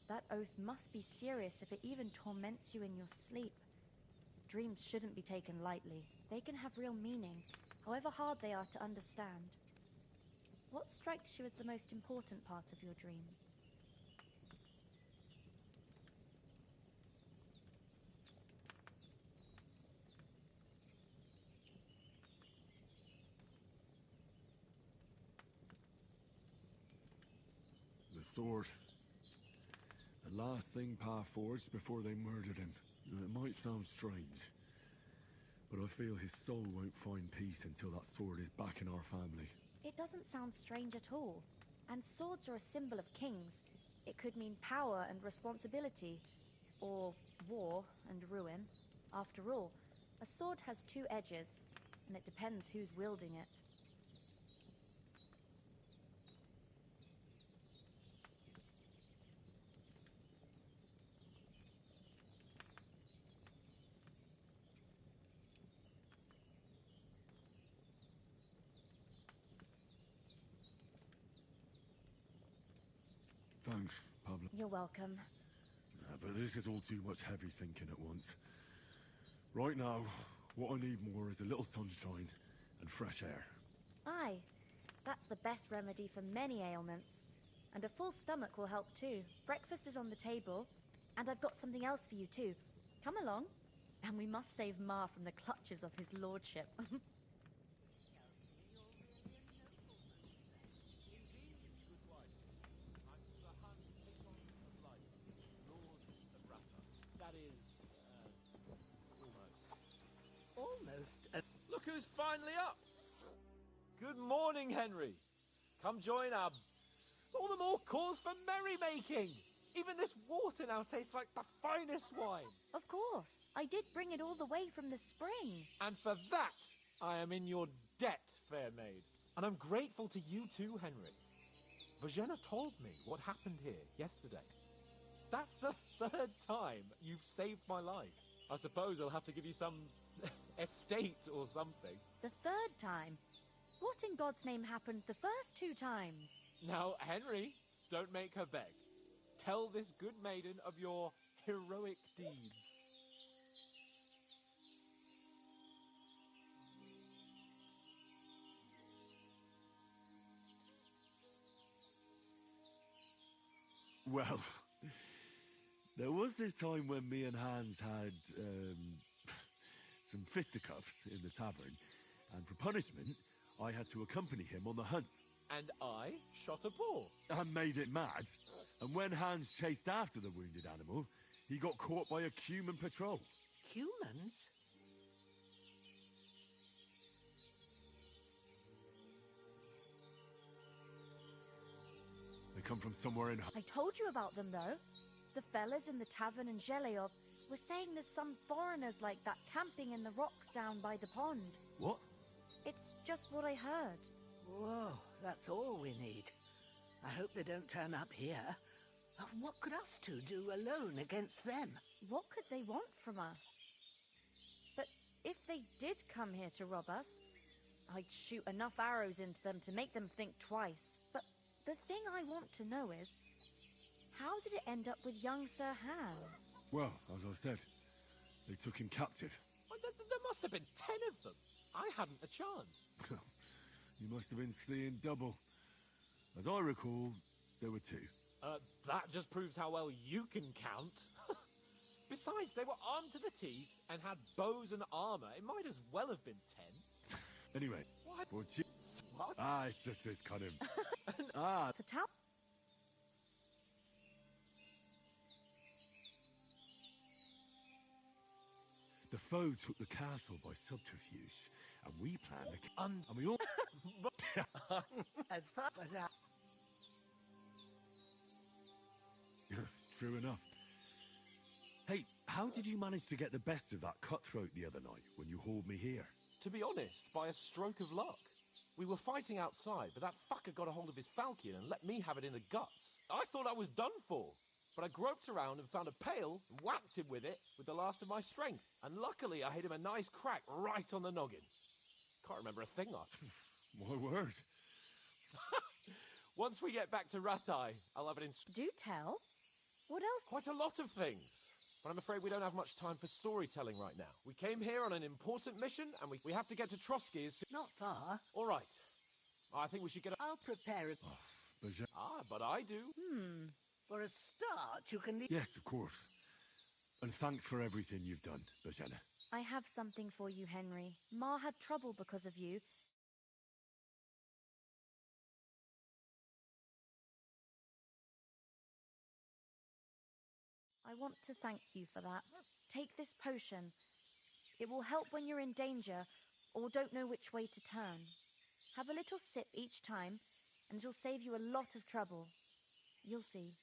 that oath must be serious if it even torments you in your sleep. Dreams shouldn't be taken lightly. They can have real meaning, however hard they are to understand. What strikes you as the most important part of your dream? The sword. The last thing Pa forged before they murdered him. It might sound strange, but I feel his soul won't find peace until that sword is back in our family. It doesn't sound strange at all. And swords are a symbol of kings. It could mean power and responsibility, or war and ruin. After all, a sword has two edges, and it depends who's wielding it. Thanks, Pablo. You're welcome. But this is all too much heavy thinking at once. Right now, what I need more is a little sunshine and fresh air. Aye, that's the best remedy for many ailments. And a full stomach will help too. Breakfast is on the table, and I've got something else for you too. Come along, and we must save Ma from the clutches of his lordship. That is, Almost. Look who's finally up! Good morning, Henry. Come join our... All the more cause for merrymaking! Even this water now tastes like the finest wine. Of course. I did bring it all the way from the spring. And for that, I am in your debt, fair maid. And I'm grateful to you too, Henry. Bojena told me what happened here yesterday. That's the third time you've saved my life. I suppose I'll have to give you some estate or something. The third time? What in God's name happened the first 2 times? Now, Henry, don't make her beg. Tell this good maiden of your heroic deeds. Well, there was this time when me and Hans had, some fisticuffs in the tavern, and for punishment, I had to accompany him on the hunt. And I shot a boar. And made it mad. And when Hans chased after the wounded animal, he got caught by a human patrol. Humans? They come from somewhere in... I told you about them, though. The fellas in the tavern in Zheleov were saying there's some foreigners like that camping in the rocks down by the pond. What? It's just what I heard. Whoa, that's all we need. I hope they don't turn up here. What could us two do alone against them? What could they want from us? But if they did come here to rob us, I'd shoot enough arrows into them to make them think twice. But the thing I want to know is, how did it end up with young Sir Hans? Well, as I said, they took him captive. Well, there must have been 10 of them. I hadn't a chance. You must have been seeing double. As I recall, there were 2. That just proves how well you can count. Besides, they were armed to the teeth and had bows and armor. It might as well have been 10. Anyway, What? for What? it's just this kind of... For Tal... The foe took the castle by subterfuge, and we planned and we all... As far as that... True enough. Hey, how did you manage to get the best of that cutthroat the other night when you hauled me here? To be honest, by a stroke of luck. We were fighting outside, but that fucker got a hold of his falchion and let me have it in the guts. I thought I was done for. But I groped around and found a pail and whacked him with it with the last of my strength. And luckily I hit him a nice crack right on the noggin. Can't remember a thing after. My word. Once we get back to Ratai, I'll have it in... Do tell. What else? Quite a lot of things. But I'm afraid we don't have much time for storytelling right now. We came here on an important mission, and we have to get to Trotsky as soon... Not far. All right. I think we should get... I'll prepare it. But I do. For a start, you can leave... Yes, of course. And thanks for everything you've done, Bojena. I have something for you, Henry. Ma had trouble because of you. I want to thank you for that. Take this potion. It will help when you're in danger or don't know which way to turn. Have a little sip each time, and it'll save you a lot of trouble. You'll see.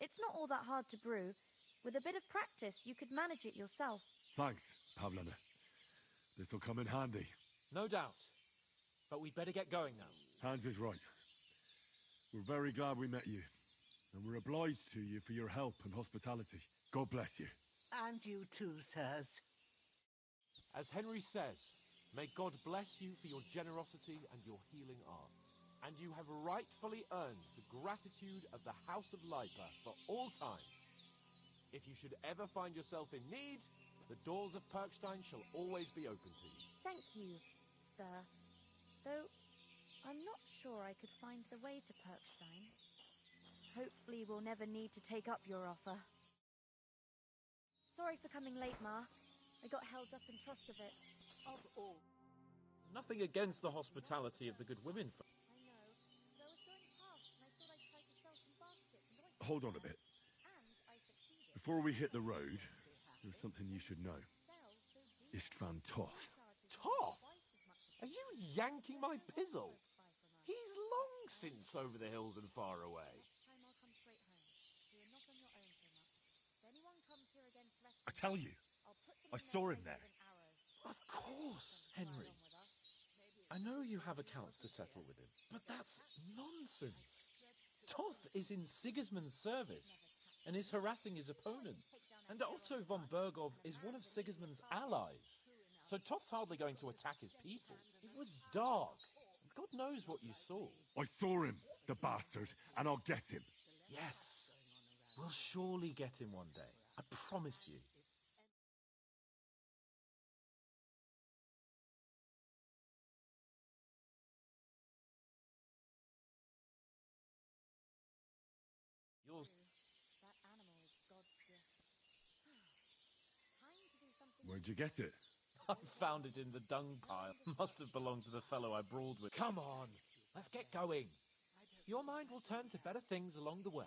It's not all that hard to brew. With a bit of practice, you could manage it yourself. Thanks, Pavlana. This'll come in handy. No doubt. But we'd better get going now. Hans is right. We're very glad we met you. And we're obliged to you for your help and hospitality. God bless you. And you too, sirs. As Henry says, may God bless you for your generosity and your healing arts. and you have rightfully earned the gratitude of the House of Lipa for all time. If you should ever find yourself in need, the doors of Perkstein shall always be open to you. Thank you, sir. Though, I'm not sure I could find the way to Perkstein. Hopefully we'll never need to take up your offer. Sorry for coming late, Ma. I got held up in Troskovitz. Of all. Nothing against the hospitality of the good women. I know. But I was going past and I thought I'd try to sell some baskets and oysters. Hold on a bit. And I succeeded. Before we hit the road, there's something you should know. Istvan Toth. Toth? Are you yanking my pizzle? He's long since over the hills and far away. Next time I'll come straight home, so you're not on your own so much. If anyone comes here again threatening I tell you, I'll put them I in saw their him place there. with an arrow. Of course, Henry. I know you have accounts to settle with him, but that's nonsense. Toth is in Sigismund's service and is harassing his opponents. And Otto von Bergov is one of Sigismund's allies. So Toth's hardly going to attack his people. It was dark. God knows what you saw. I saw him, the bastard, and I'll get him. Yes. We'll surely get him one day. I promise you. Yours. That animal is God's gift. Time to do something. Where'd you get it? I found it in the dung pile. Must have belonged to the fellow I brawled with. Come on, let's get going. Your mind will turn to better things along the way.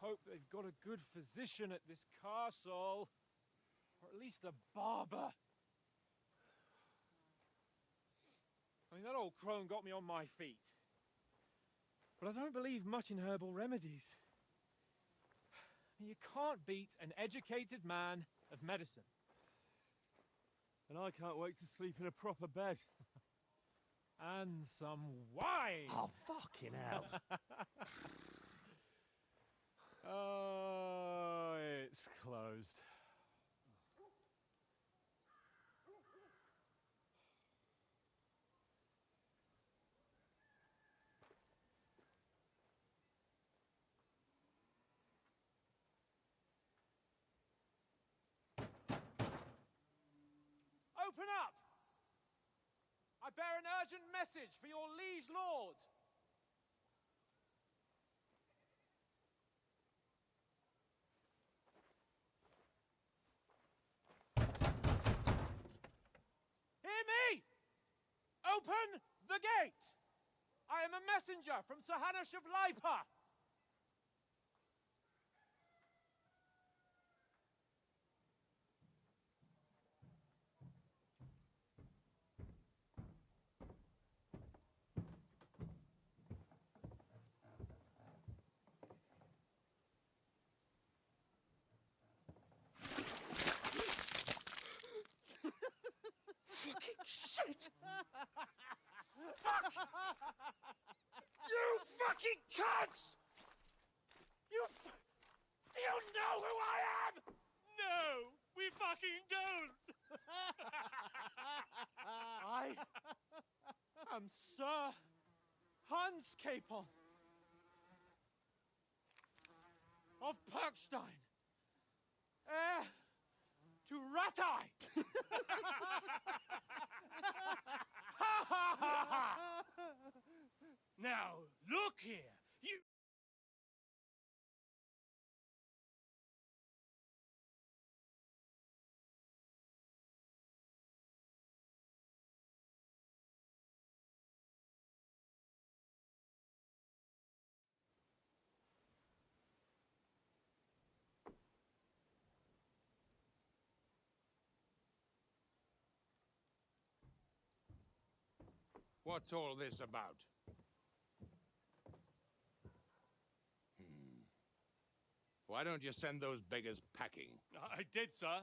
hope they've got a good physician at this castle. Or at least a barber. I mean, that old crone got me on my feet. But I don't believe much in herbal remedies. You can't beat an educated man of medicine. And I can't wait to sleep in a proper bed. And some wine! Oh, fucking hell. Oh, it's closed. Open up! I bear an urgent message for your liege lord. Hear me! Open the gate! I am a messenger from Sir Hanush of Lipa. Fucking shit! Fuck! You fucking cunts! Do you know who I am? No, we fucking don't! I am Sir Hans Capon of Perkstein, heir to Ratai! Now, look here, you... What's all this about? Why don't you send those beggars packing? I did, sir.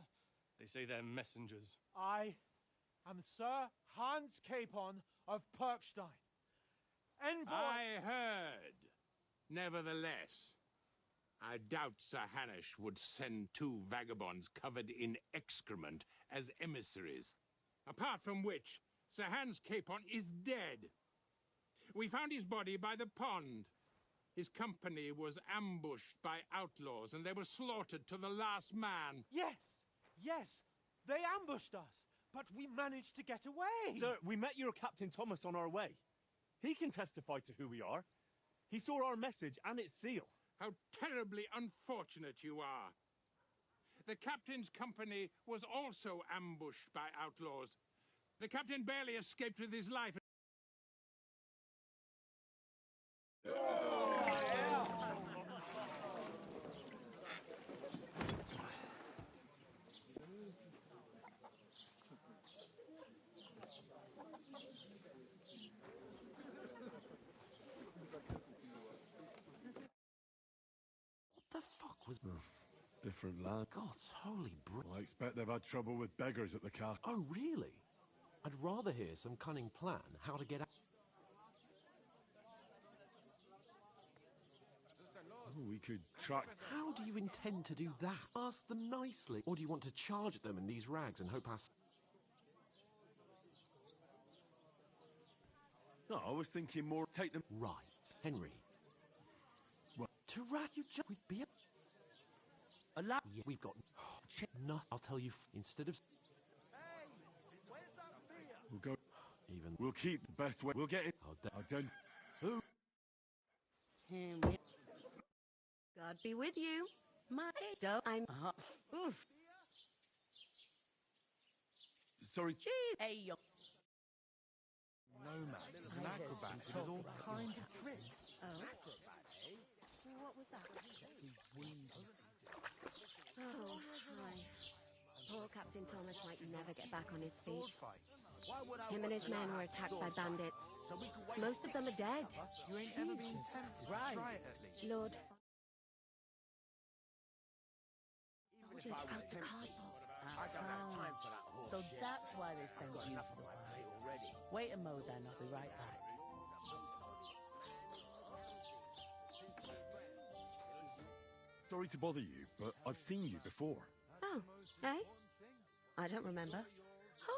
They say they're messengers. I am Sir Hans Capon of Perkstein. Envoy... I heard. Nevertheless, I doubt Sir Hanush would send two vagabonds covered in excrement as emissaries. Apart from which, Sir Hans Capon is dead. We found his body by the pond. His company was ambushed by outlaws, and they were slaughtered to the last man. Yes, yes, they ambushed us, but we managed to get away. Sir, we met your Captain Thomas on our way. He can testify to who we are. He saw our message and its seal. How terribly unfortunate you are. The captain's company was also ambushed by outlaws. The captain barely escaped with his life. What the fuck was... Different lad. God's holy I expect they've had trouble with beggars at the castle. Oh, really? I'd rather hear some cunning plan how to get out. Oh, we could track... How do you intend to do that? Ask them nicely. Or do you want to charge at them in these rags and hope our... No, I was thinking more take them... Right. Henry. What? To rat you just... We'd be a lad. Yeah, we've got... No, I'll tell you, instead of... We'll go... Even... We'll keep the best way... We'll get it... I don't... Who? Henry. God be with you. My don't. I'm... Oof. Sorry. Jeez. Hey, yo. Nomads is an acrobat who does all kinds of tricks. Oh. What was that? Oh, hi. Poor Captain Thomas might never get back on his feet. Him and his men were attacked by bandits. Most of them are dead. You ain't ever been tempted to try it at least. Lord... Soldiers out the castle. I don't have time for that horse. So that's why they sent you for it. Already. Wait a mo then, I'll be right back. Sorry to bother you, but I've seen you before. Oh, eh? I don't remember.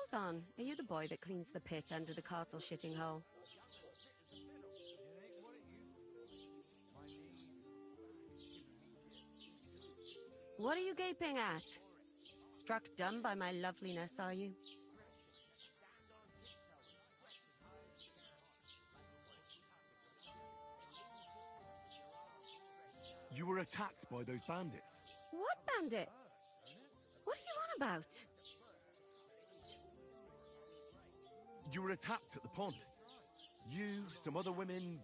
Hold on, are you the boy that cleans the pit under the castle shitting hole? What are you gaping at? Struck dumb by my loveliness, are you? You were attacked by those bandits. What bandits? What are you on about? You were attacked at the pond. You, some other women,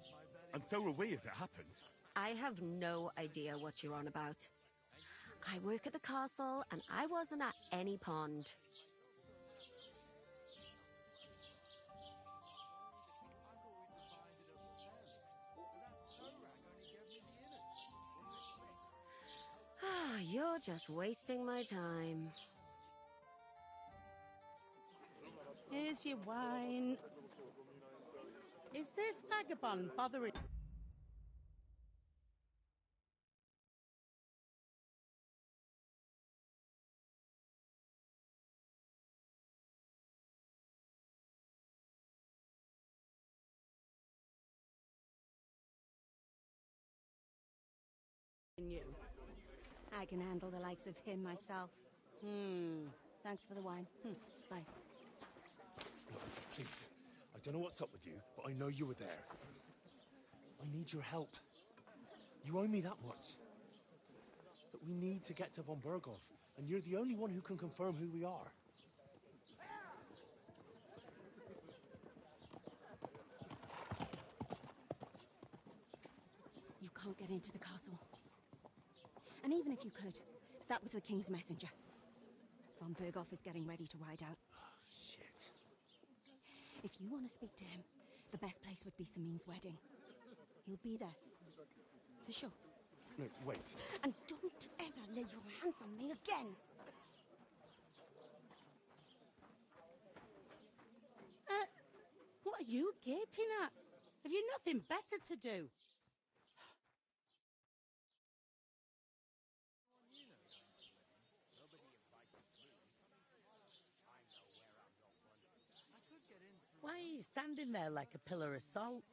and so were we as it happens. I have no idea what you're on about. I work at the castle, and I wasn't at any pond. Ah, you're just wasting my time. Here's your wine. Is this vagabond bothering... you? I can handle the likes of him myself. Thanks for the wine. Bye. Look, please. I don't know what's up with you, but I know you were there. I need your help. You owe me that much. But we need to get to von Berghoff, and you're the only one who can confirm who we are. You can't get into the castle. And even if you could, that was the King's messenger. Von Berghoff is getting ready to ride out. Oh, shit. If you want to speak to him, the best place would be Samin's wedding. He'll be there. For sure. No, wait. And don't ever lay your hands on me again! What are you gaping at? Have you nothing better to do? Why are you standing there like a pillar of salt?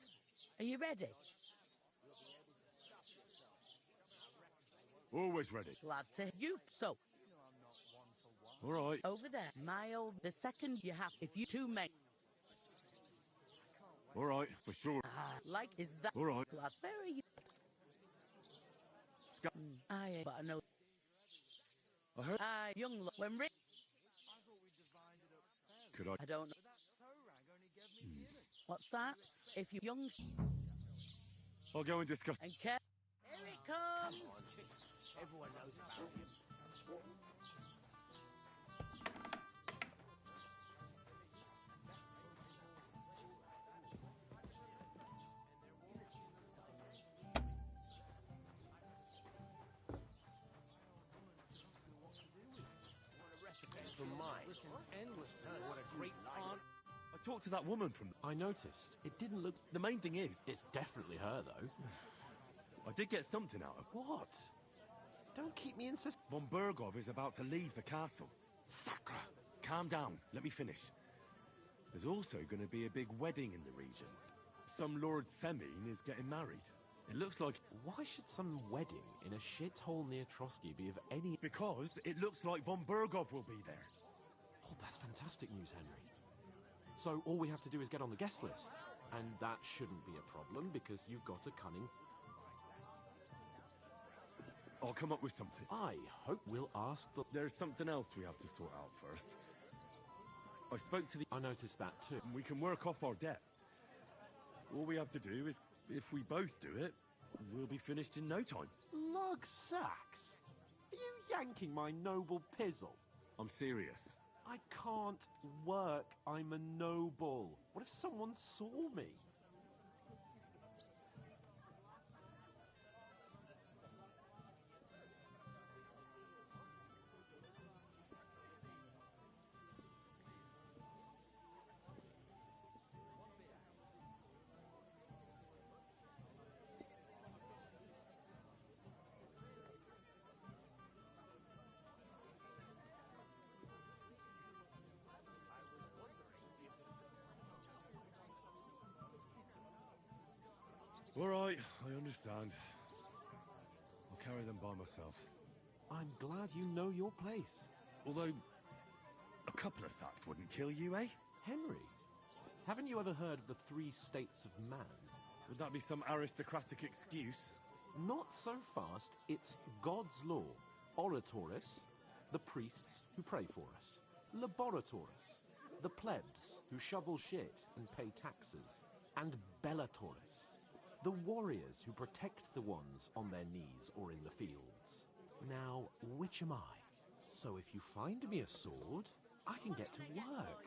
Are you ready? Always ready. Glad to you. So, All right. over there, my old... The second you have, if you two make... All right, for sure. Like, is that... All right. Glad. Where are you? But I know... I heard... young... When Rick... Could I... I don't know. What's that? If you young... I'll go and discuss... And care... Here it comes! Come on, chick. Everyone knows about him. From mine. Endlessly. What a great aunt. I talked to that woman from... I noticed. It didn't look... The main thing is... It's definitely her, though. I did get something out of... What? Don't keep me insist... Von Berghoff is about to leave the castle. Sacre! Calm down. Let me finish. There's also going to be a big wedding in the region. Some Lord Semine is getting married. It looks like... Why should some wedding in a shithole near Trotsky be of any... Because it looks like Von Berghoff will be there. Oh, that's fantastic news, Henry. So all we have to do is get on the guest list. And that shouldn't be a problem, because you've got a cunning... I'll come up with something. I hope we'll ask the... There's something else we have to sort out first. I spoke to the... I noticed that too. We can work off our debt. All we have to do is, if we both do it, We'll be finished in no time. Lug sacks? Are you yanking my noble pizzle? I'm serious. I can't work. I'm a noble. What if someone saw me? All right, I understand. I'll carry them by myself. I'm glad you know your place. Although, a couple of sacks wouldn't kill you, eh? Henry, haven't you ever heard of the 3 states of man? Would that be some aristocratic excuse? Not so fast. It's God's law. Oratoris, the priests who pray for us. Laboratoris, the plebs who shovel shit and pay taxes. And Bellatoris, the warriors who protect the ones on their knees or in the fields. Now, which am I? So if you find me a sword, I can get to work.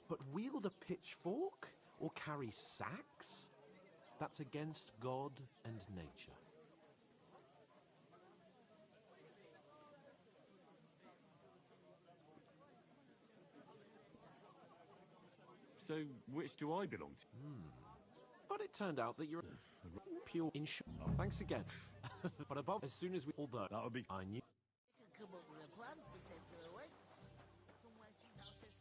But wield a pitchfork or carry sacks? That's against God and nature. So, which do I belong to? But it turned out that you're pure Thanks again. But above, as soon as we... Although, that would be... I knew... Come up with a plan to take her away. Somewhere she's out of sight.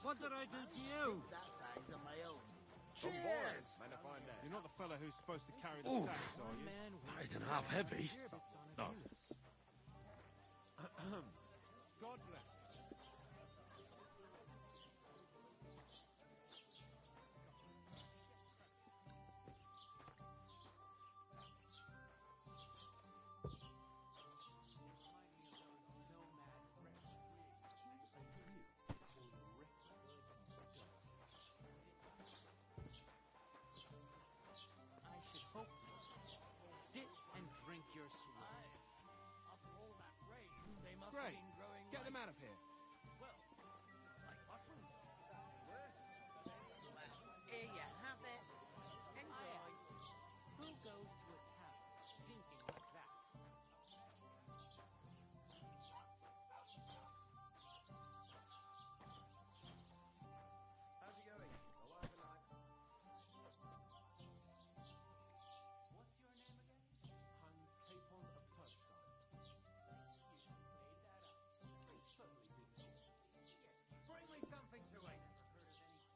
What did I do to you? That size on my own. Some Cheers! boys. You're not the fella who's supposed to carry the Oof. sacks, are you? That isn't half heavy. No. God bless. I should hope not. Sit and drink your sword. After all that rain, they must Great. have been growing Get them out of here. well, like mushrooms. Here you have it. Enjoy. Who goes to a tavern stinking like that? How's it going? Alive and alive. What's your name again? Hans Capon of Purgstein. You just made that up. I certainly didn't know. Bring me something to eat.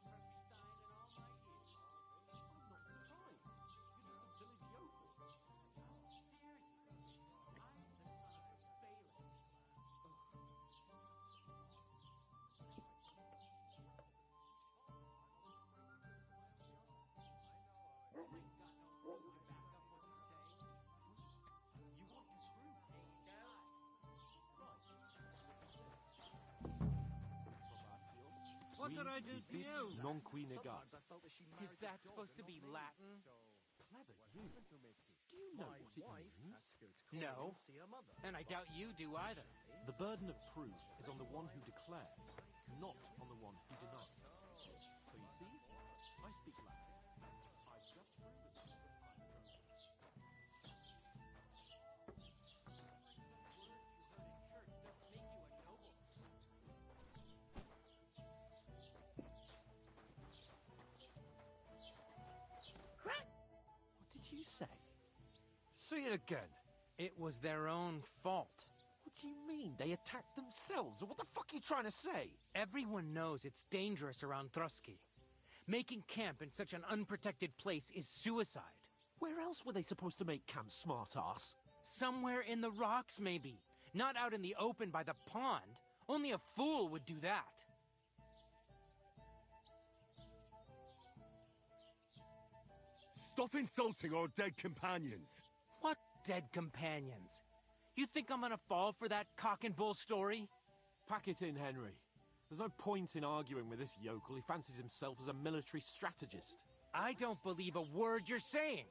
Never heard of any Purgstein in all my years. I'm not surprised. You're just a village yokel. How dare you? I'm the son of Balin. You want the truth? What did I do to you? Non qui negat. Is that supposed to be Latin? Clever you. Do you know what it means? No. And I doubt you do either. The burden of proof is on the one who declares, not on the one who denies. So you see, I speak Latin. I've just proven it with my trophy. What did you say? Say it again. It was their own fault. What do you mean? They attacked themselves? What the fuck are you trying to say? Everyone knows it's dangerous around Trotsky. Making camp in such an unprotected place is suicide. Where else were they supposed to make camp, smart-ass? Somewhere in the rocks, maybe. Not out in the open by the pond. Only a fool would do that. Stop insulting our dead companions. What dead companions? You think I'm gonna fall for that cock and bull story? Pack it in, Henry. There's no point in arguing with this yokel. He fancies himself as a military strategist. I don't believe a word you're saying.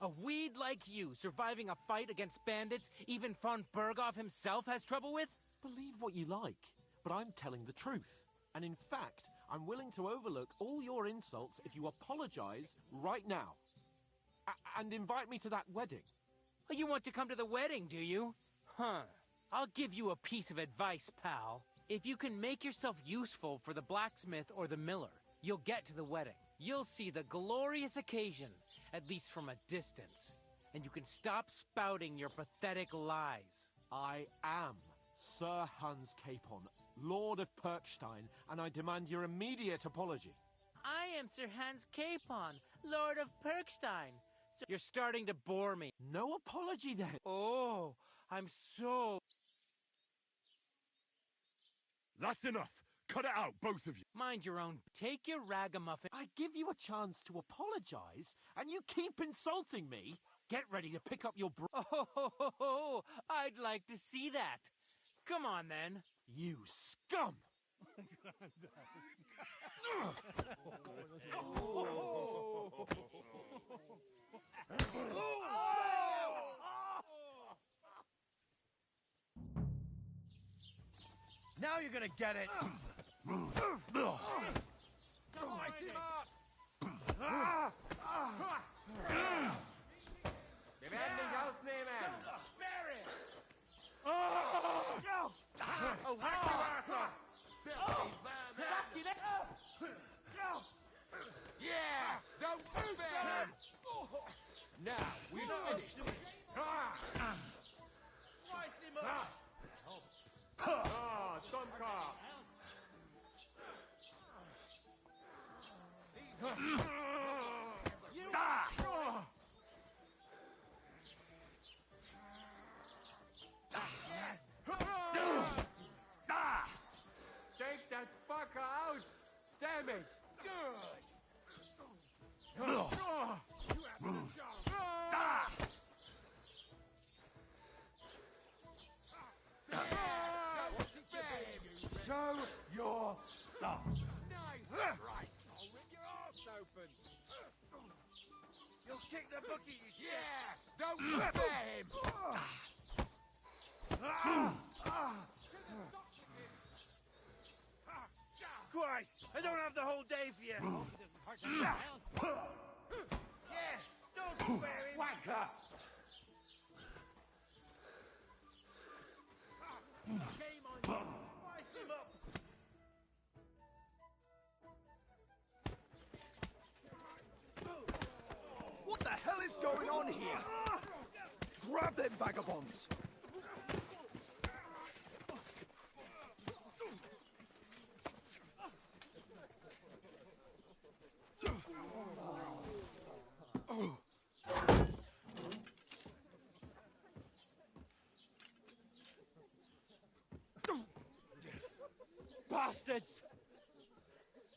A weed like you surviving a fight against bandits even von Berghoff himself has trouble with? Believe what you like, but I'm telling the truth. And in fact, I'm willing to overlook all your insults if you apologize right now. And invite me to that wedding. Oh, you want to come to the wedding, do you? Huh. I'll give you a piece of advice, pal. If you can make yourself useful for the blacksmith or the miller, you'll get to the wedding. You'll see the glorious occasion, at least from a distance. And you can stop spouting your pathetic lies. I am Sir Hans Capon, Lord of Perkstein, and I demand your immediate apology. I am Sir Hans Capon, Lord of Perkstein. So you're starting to bore me. No apology, then. Oh, I'm so... That's enough. Cut it out, both of you. Mind your own. Take your ragamuffin. I give you a chance to apologize, and you keep insulting me. Get ready to pick up your Oh, I'd like to see that. Come on, then. You scum! Now you're gonna get it! Wir werden dich ausnehmen! Oh, hack your ass off! Yeah! Don't spare him! Now, we've finished this. Slice him up! Tomka! Take that fucker out! Damn it! Show your stuff! Nice! Right! I'll rip your arse open! You'll kick the bookie, you Yeah! Don't spare him! Christ! I don't have the whole day for you! Yeah! Don't swear him! Wanker! Shame on you! Slice him up! What the hell is going on here? Grab them vagabonds! Bastards!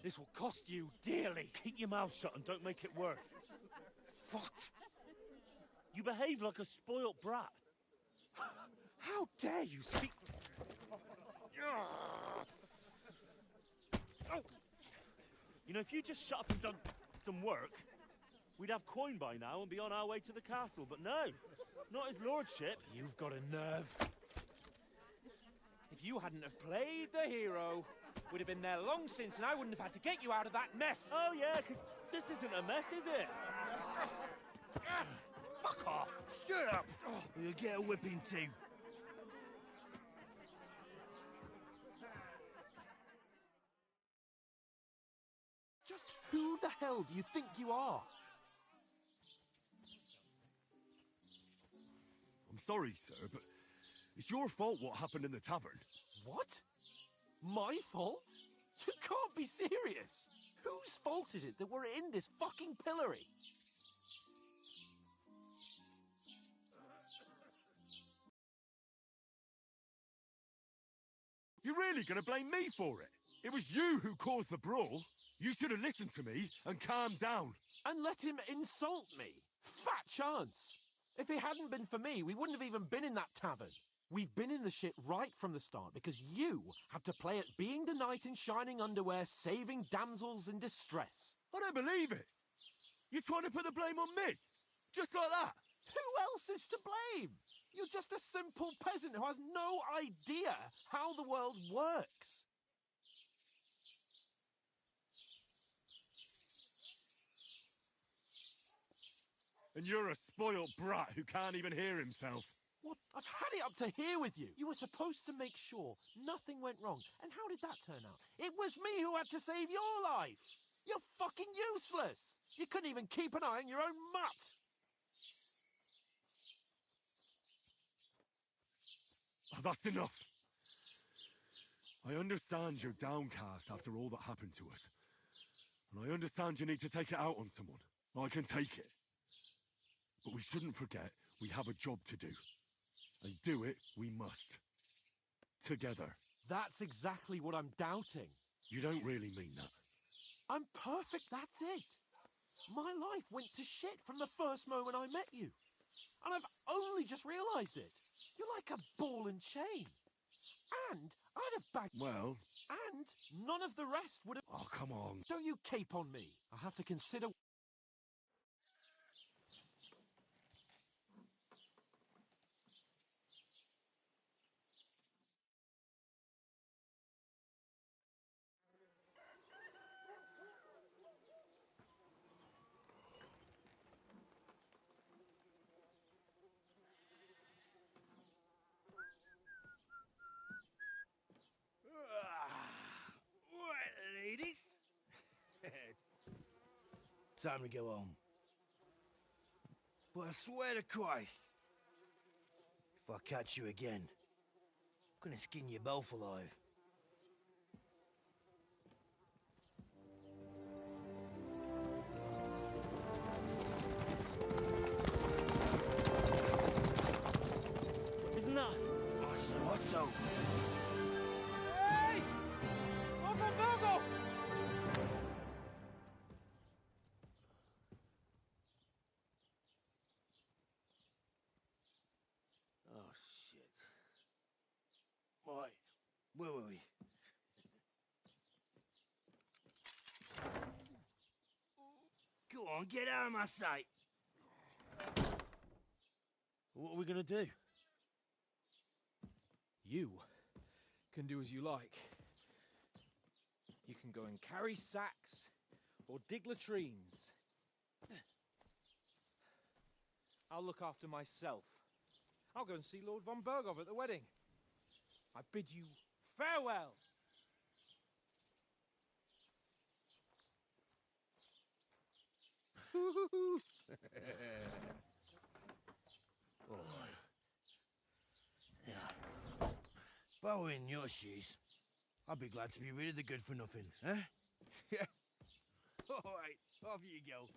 This will cost you dearly. Keep your mouth shut and don't make it worse. What? You behave like a spoilt brat. How dare you speak... You know, if you just shut up and done some work, we'd have coin by now and be on our way to the castle. But no, not his lordship. You've got a nerve. If you hadn't have played the hero, we'd have been there long since, and I wouldn't have had to get you out of that mess. Oh yeah, because this isn't a mess, is it? Fuck off! Shut up! Or you'll get a whipping too. Just who the hell do you think you are? I'm sorry, sir, but it's your fault what happened in the tavern. What? My fault? You can't be serious. Whose fault is it that we're in this fucking pillory? You're really gonna blame me for it? It was you who caused the brawl. You should have listened to me and calmed down. And let him insult me. Fat chance. If it hadn't been for me, we wouldn't have even been in that tavern. We've been in the shit right from the start because you had to play at being the knight in shining underwear, saving damsels in distress. I don't believe it. You're trying to put the blame on me? Just like that? Who else is to blame? You're just a simple peasant who has no idea how the world works. And you're a spoilt brat who can't even hear himself. What? I've had it up to here with you. You were supposed to make sure nothing went wrong. And how did that turn out? It was me who had to save your life. You're fucking useless. You couldn't even keep an eye on your own mutt. Oh, that's enough. I understand you're downcast after all that happened to us. And I understand you need to take it out on someone. I can take it. But we shouldn't forget we have a job to do. And do it we must. Together. That's exactly what I'm doubting. You don't really mean that. I'm perfect, that's it. My life went to shit from the first moment I met you. And I've only just realised it. You're like a ball and chain. And I'd have bagged... Well... And none of the rest would have... Oh, come on. Don't you cape on me. I have to consider... Right, ladies. Time to go home. But I swear to Christ, if I catch you again, I'm gonna skin you both alive. Isn't that? Otto. Hey! Uncle Virgo! Oh, shit. Right, where were we? Go on, get out of my sight. What are we gonna do? You can do as you like. You can go and carry sacks or dig latrines. I'll look after myself. I'll go and see Lord von Bergov at the wedding. I bid you farewell. All right. Yeah. If I were in your shoes, I'd be glad to be rid of the good for nothing, huh? Yeah. All right, off you go.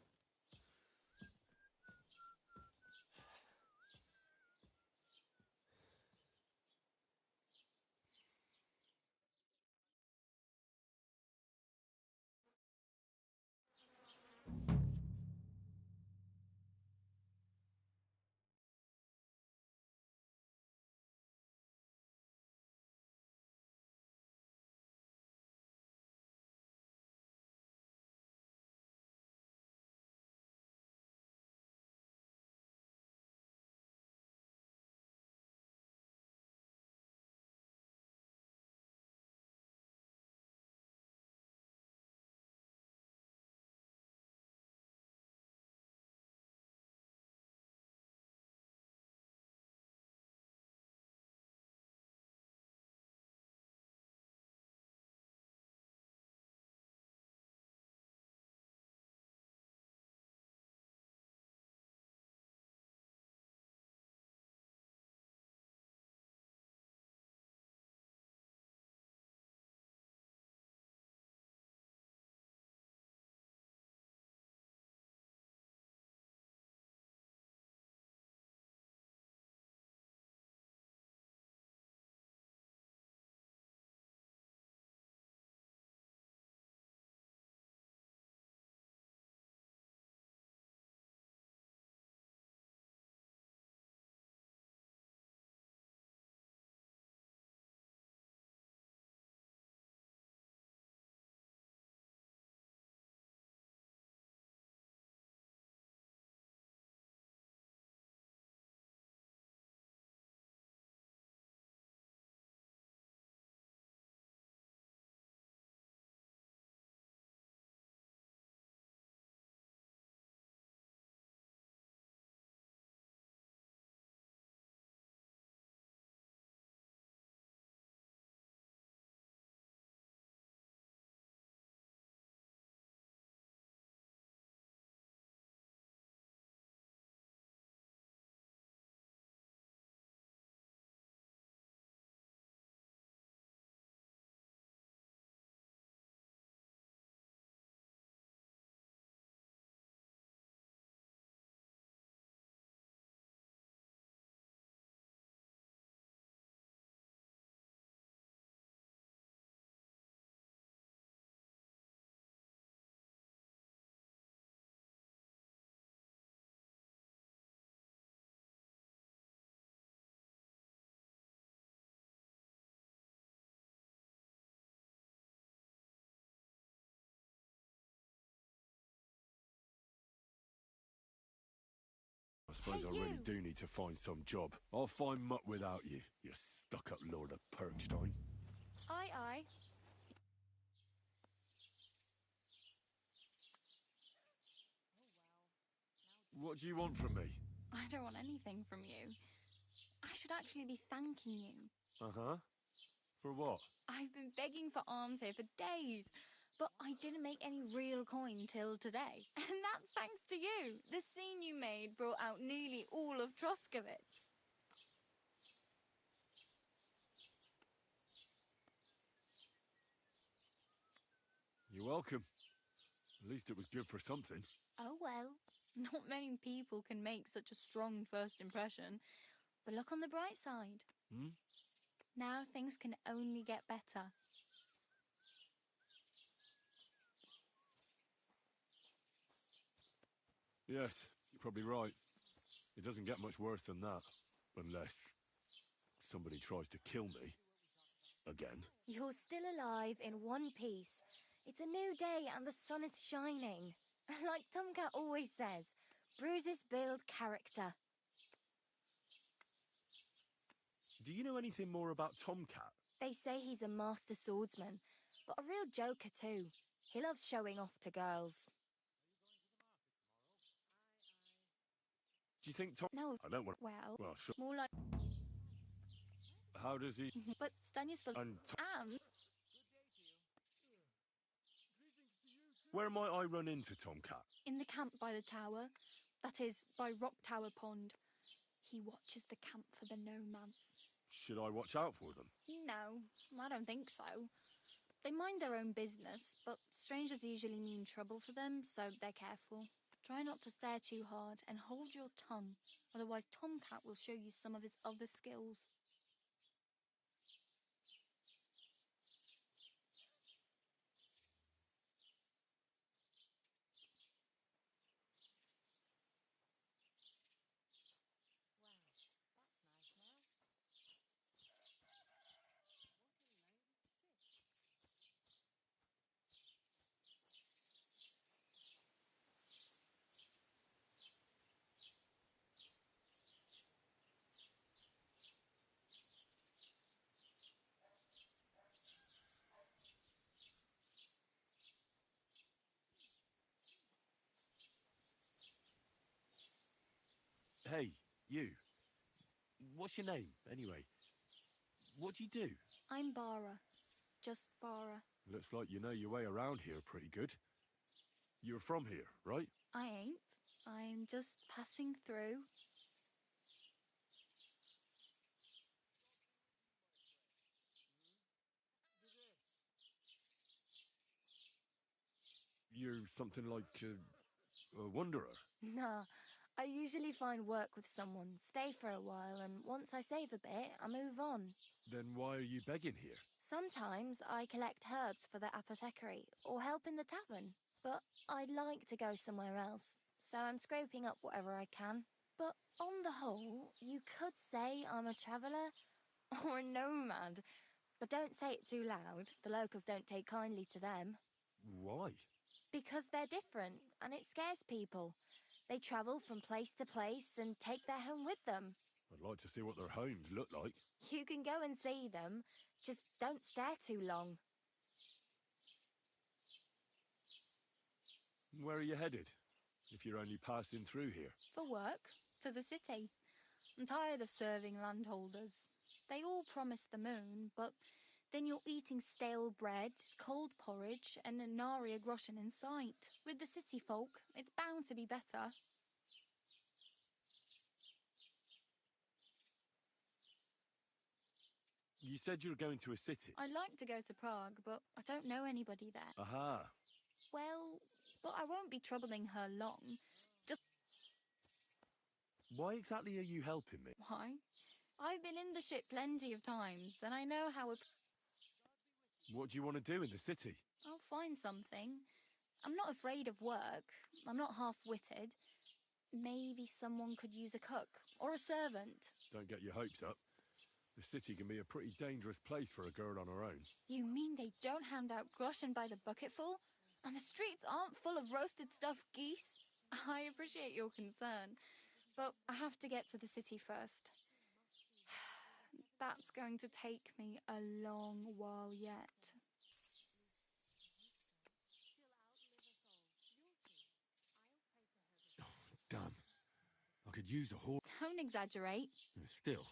suppose I really do need to find some job. I'll find mutt without you, you stuck-up Lord of Perkstein. Aye, aye. What do you want from me? I don't want anything from you. I should actually be thanking you. Uh-huh. For what? I've been begging for alms here for days, but I didn't make any real coin till today. And that's thanks to you. The scene you made brought out nearly all of Troskowitz. You're welcome. At least it was good for something. Oh well, not many people can make such a strong first impression. But look on the bright side. Hmm? Now things can only get better. Yes, you're probably right. It doesn't get much worse than that. Unless somebody tries to kill me. Again. You're still alive in one piece. It's a new day and the sun is shining. Like Tomcat always says, bruises build character. Do you know anything more about Tomcat? They say he's a master swordsman, but a real joker too. He loves showing off to girls. Do you think Tom... No. I don't want... Well, sure. more like... How does he... But Stanislav... And... And... Where might I run into Tomcat? In the camp by the tower. That is, by Rock Tower Pond. He watches the camp for the nomads. Should I watch out for them? No, I don't think so. They mind their own business, but strangers usually mean trouble for them, so they're careful. Try not to stare too hard and hold your tongue, otherwise Tomcat will show you some of his other skills. Hey, you. What's your name, anyway? What do you do? I'm Bara. Just Bara. Looks like you know your way around here pretty good. You're from here, right? I ain't. I'm just passing through. You're something like a wanderer. Nah, I usually find work with someone, stay for a while, and once I save a bit, I move on. Then why are you begging here? Sometimes I collect herbs for the apothecary, or help in the tavern. But I'd like to go somewhere else, so I'm scraping up whatever I can. But on the whole, you could say I'm a traveller, or a nomad. But don't say it too loud, the locals don't take kindly to them. Why? Because they're different, and it scares people. They travel from place to place and take their home with them. I'd like to see what their homes look like. You can go and see them, just don't stare too long. Where are you headed, if you're only passing through here? For work, to the city. I'm tired of serving landholders. They all promise the moon, but then you're eating stale bread, cold porridge, and a nary a groschen in sight. With the city folk, it's bound to be better. You said you were going to a city. I'd like to go to Prague, but I don't know anybody there. Aha. Well, but I won't be troubling her long. Just... Why exactly are you helping me? Why? I've been in the ship plenty of times, and I know how it... What do you want to do in the city? I'll find something. I'm not afraid of work. I'm not half-witted. Maybe someone could use a cook, or a servant. Don't get your hopes up. The city can be a pretty dangerous place for a girl on her own. You mean they don't hand out groschen by the bucketful? And the streets aren't full of roasted stuffed geese? I appreciate your concern, But I have to get to the city first. That's going to take me a long while yet. Damn. I could use a horse. Don't exaggerate. Still.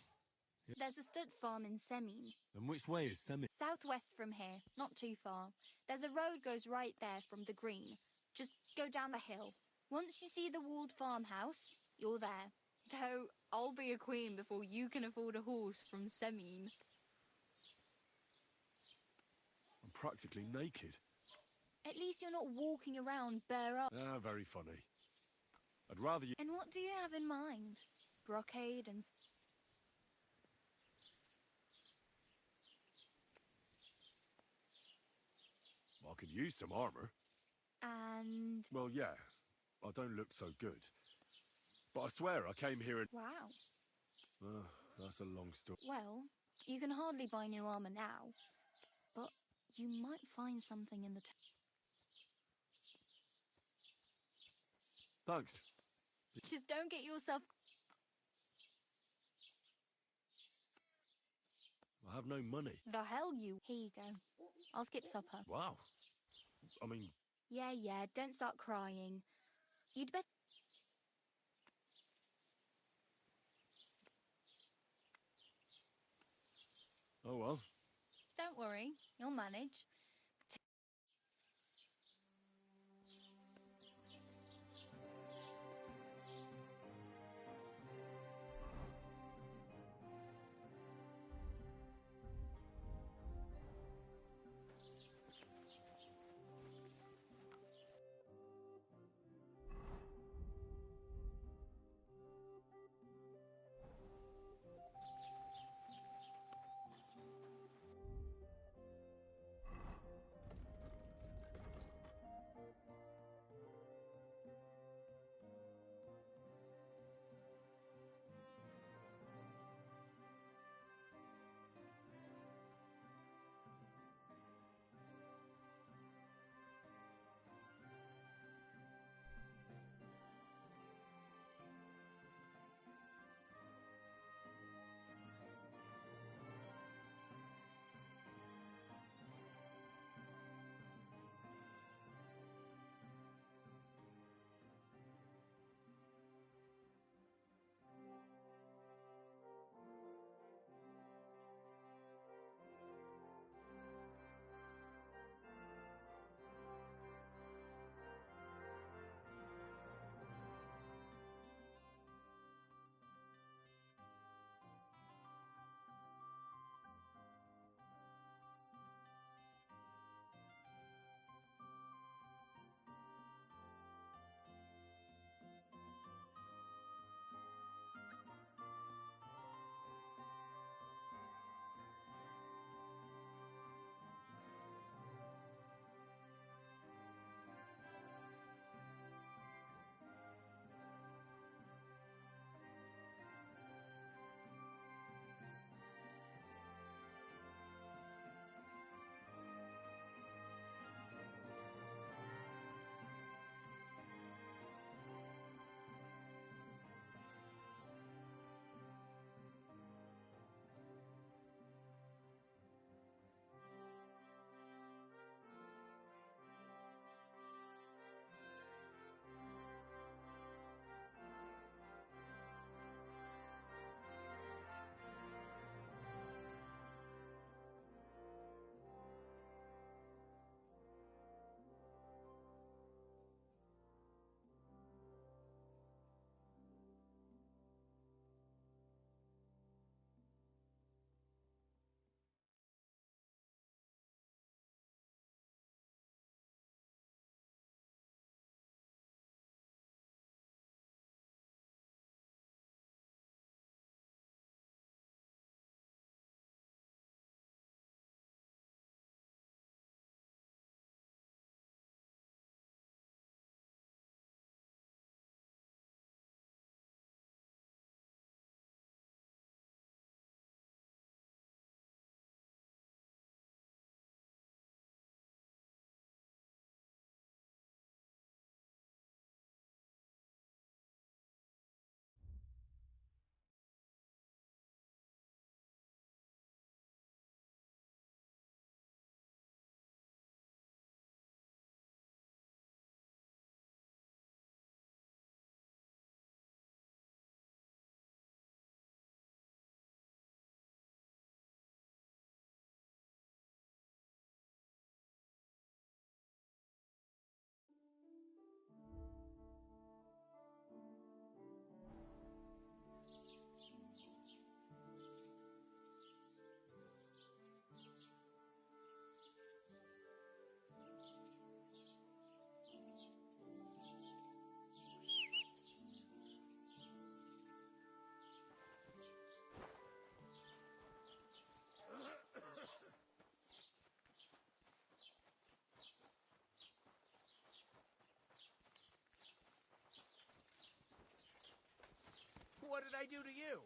There's a stud farm in Semine. And which way is Semi? Southwest from here, not too far. There's a road goes right there from the green. Just go down the hill. Once you see the walled farmhouse, you're there. Though, I'll be a queen before you can afford a horse from Semine. I'm practically naked. At least you're not walking around bare up. Ah, very funny. I'd rather you... And what do you have in mind? Brocade and... I could use some armor. And... Well, yeah. I don't look so good. But I swear I came here and... Wow. That's a long story. Well, you can hardly buy new armor now. But you might find something in the... Thanks. Just don't get yourself... I have no money. The hell you... Here you go. I'll skip supper. Wow. I mean... Yeah, don't start crying. You'd best... Oh well. Don't worry, you'll manage. what did they do to you?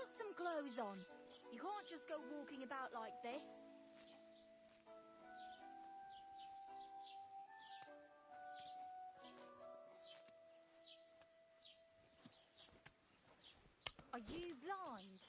Put some clothes on. You can't just go walking about like this. Are you blind?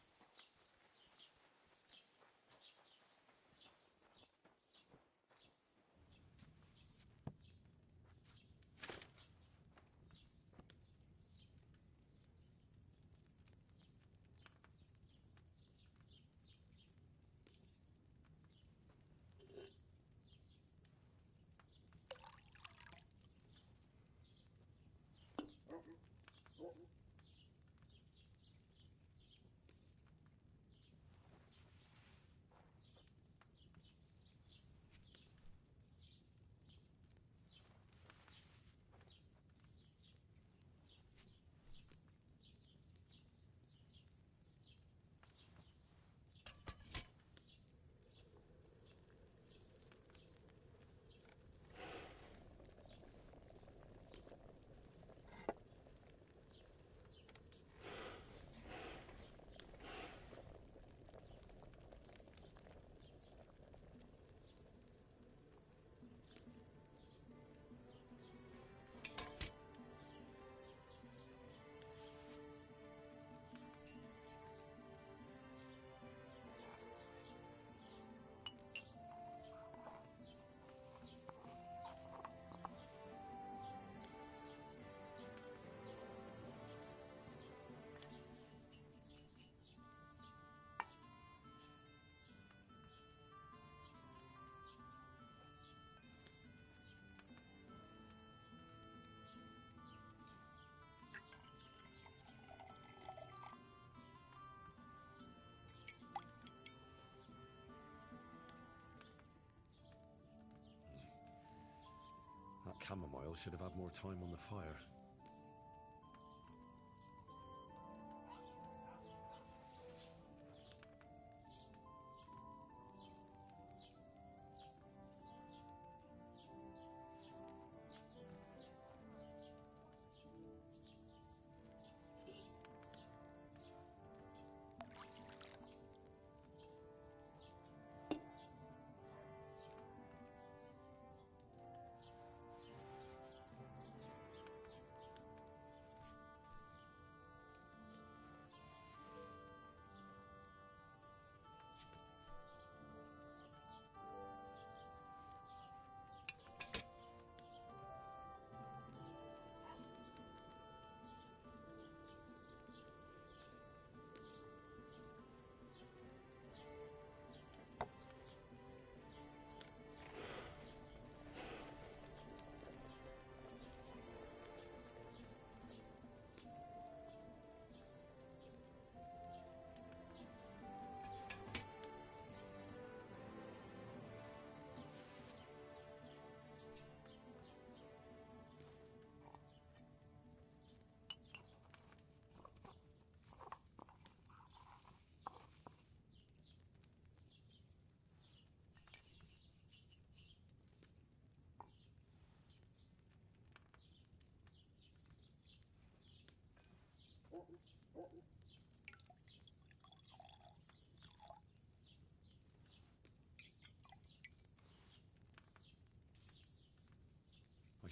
That chamomile should have had more time on the fire.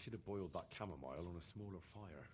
should have boiled that chamomile on a smaller fire.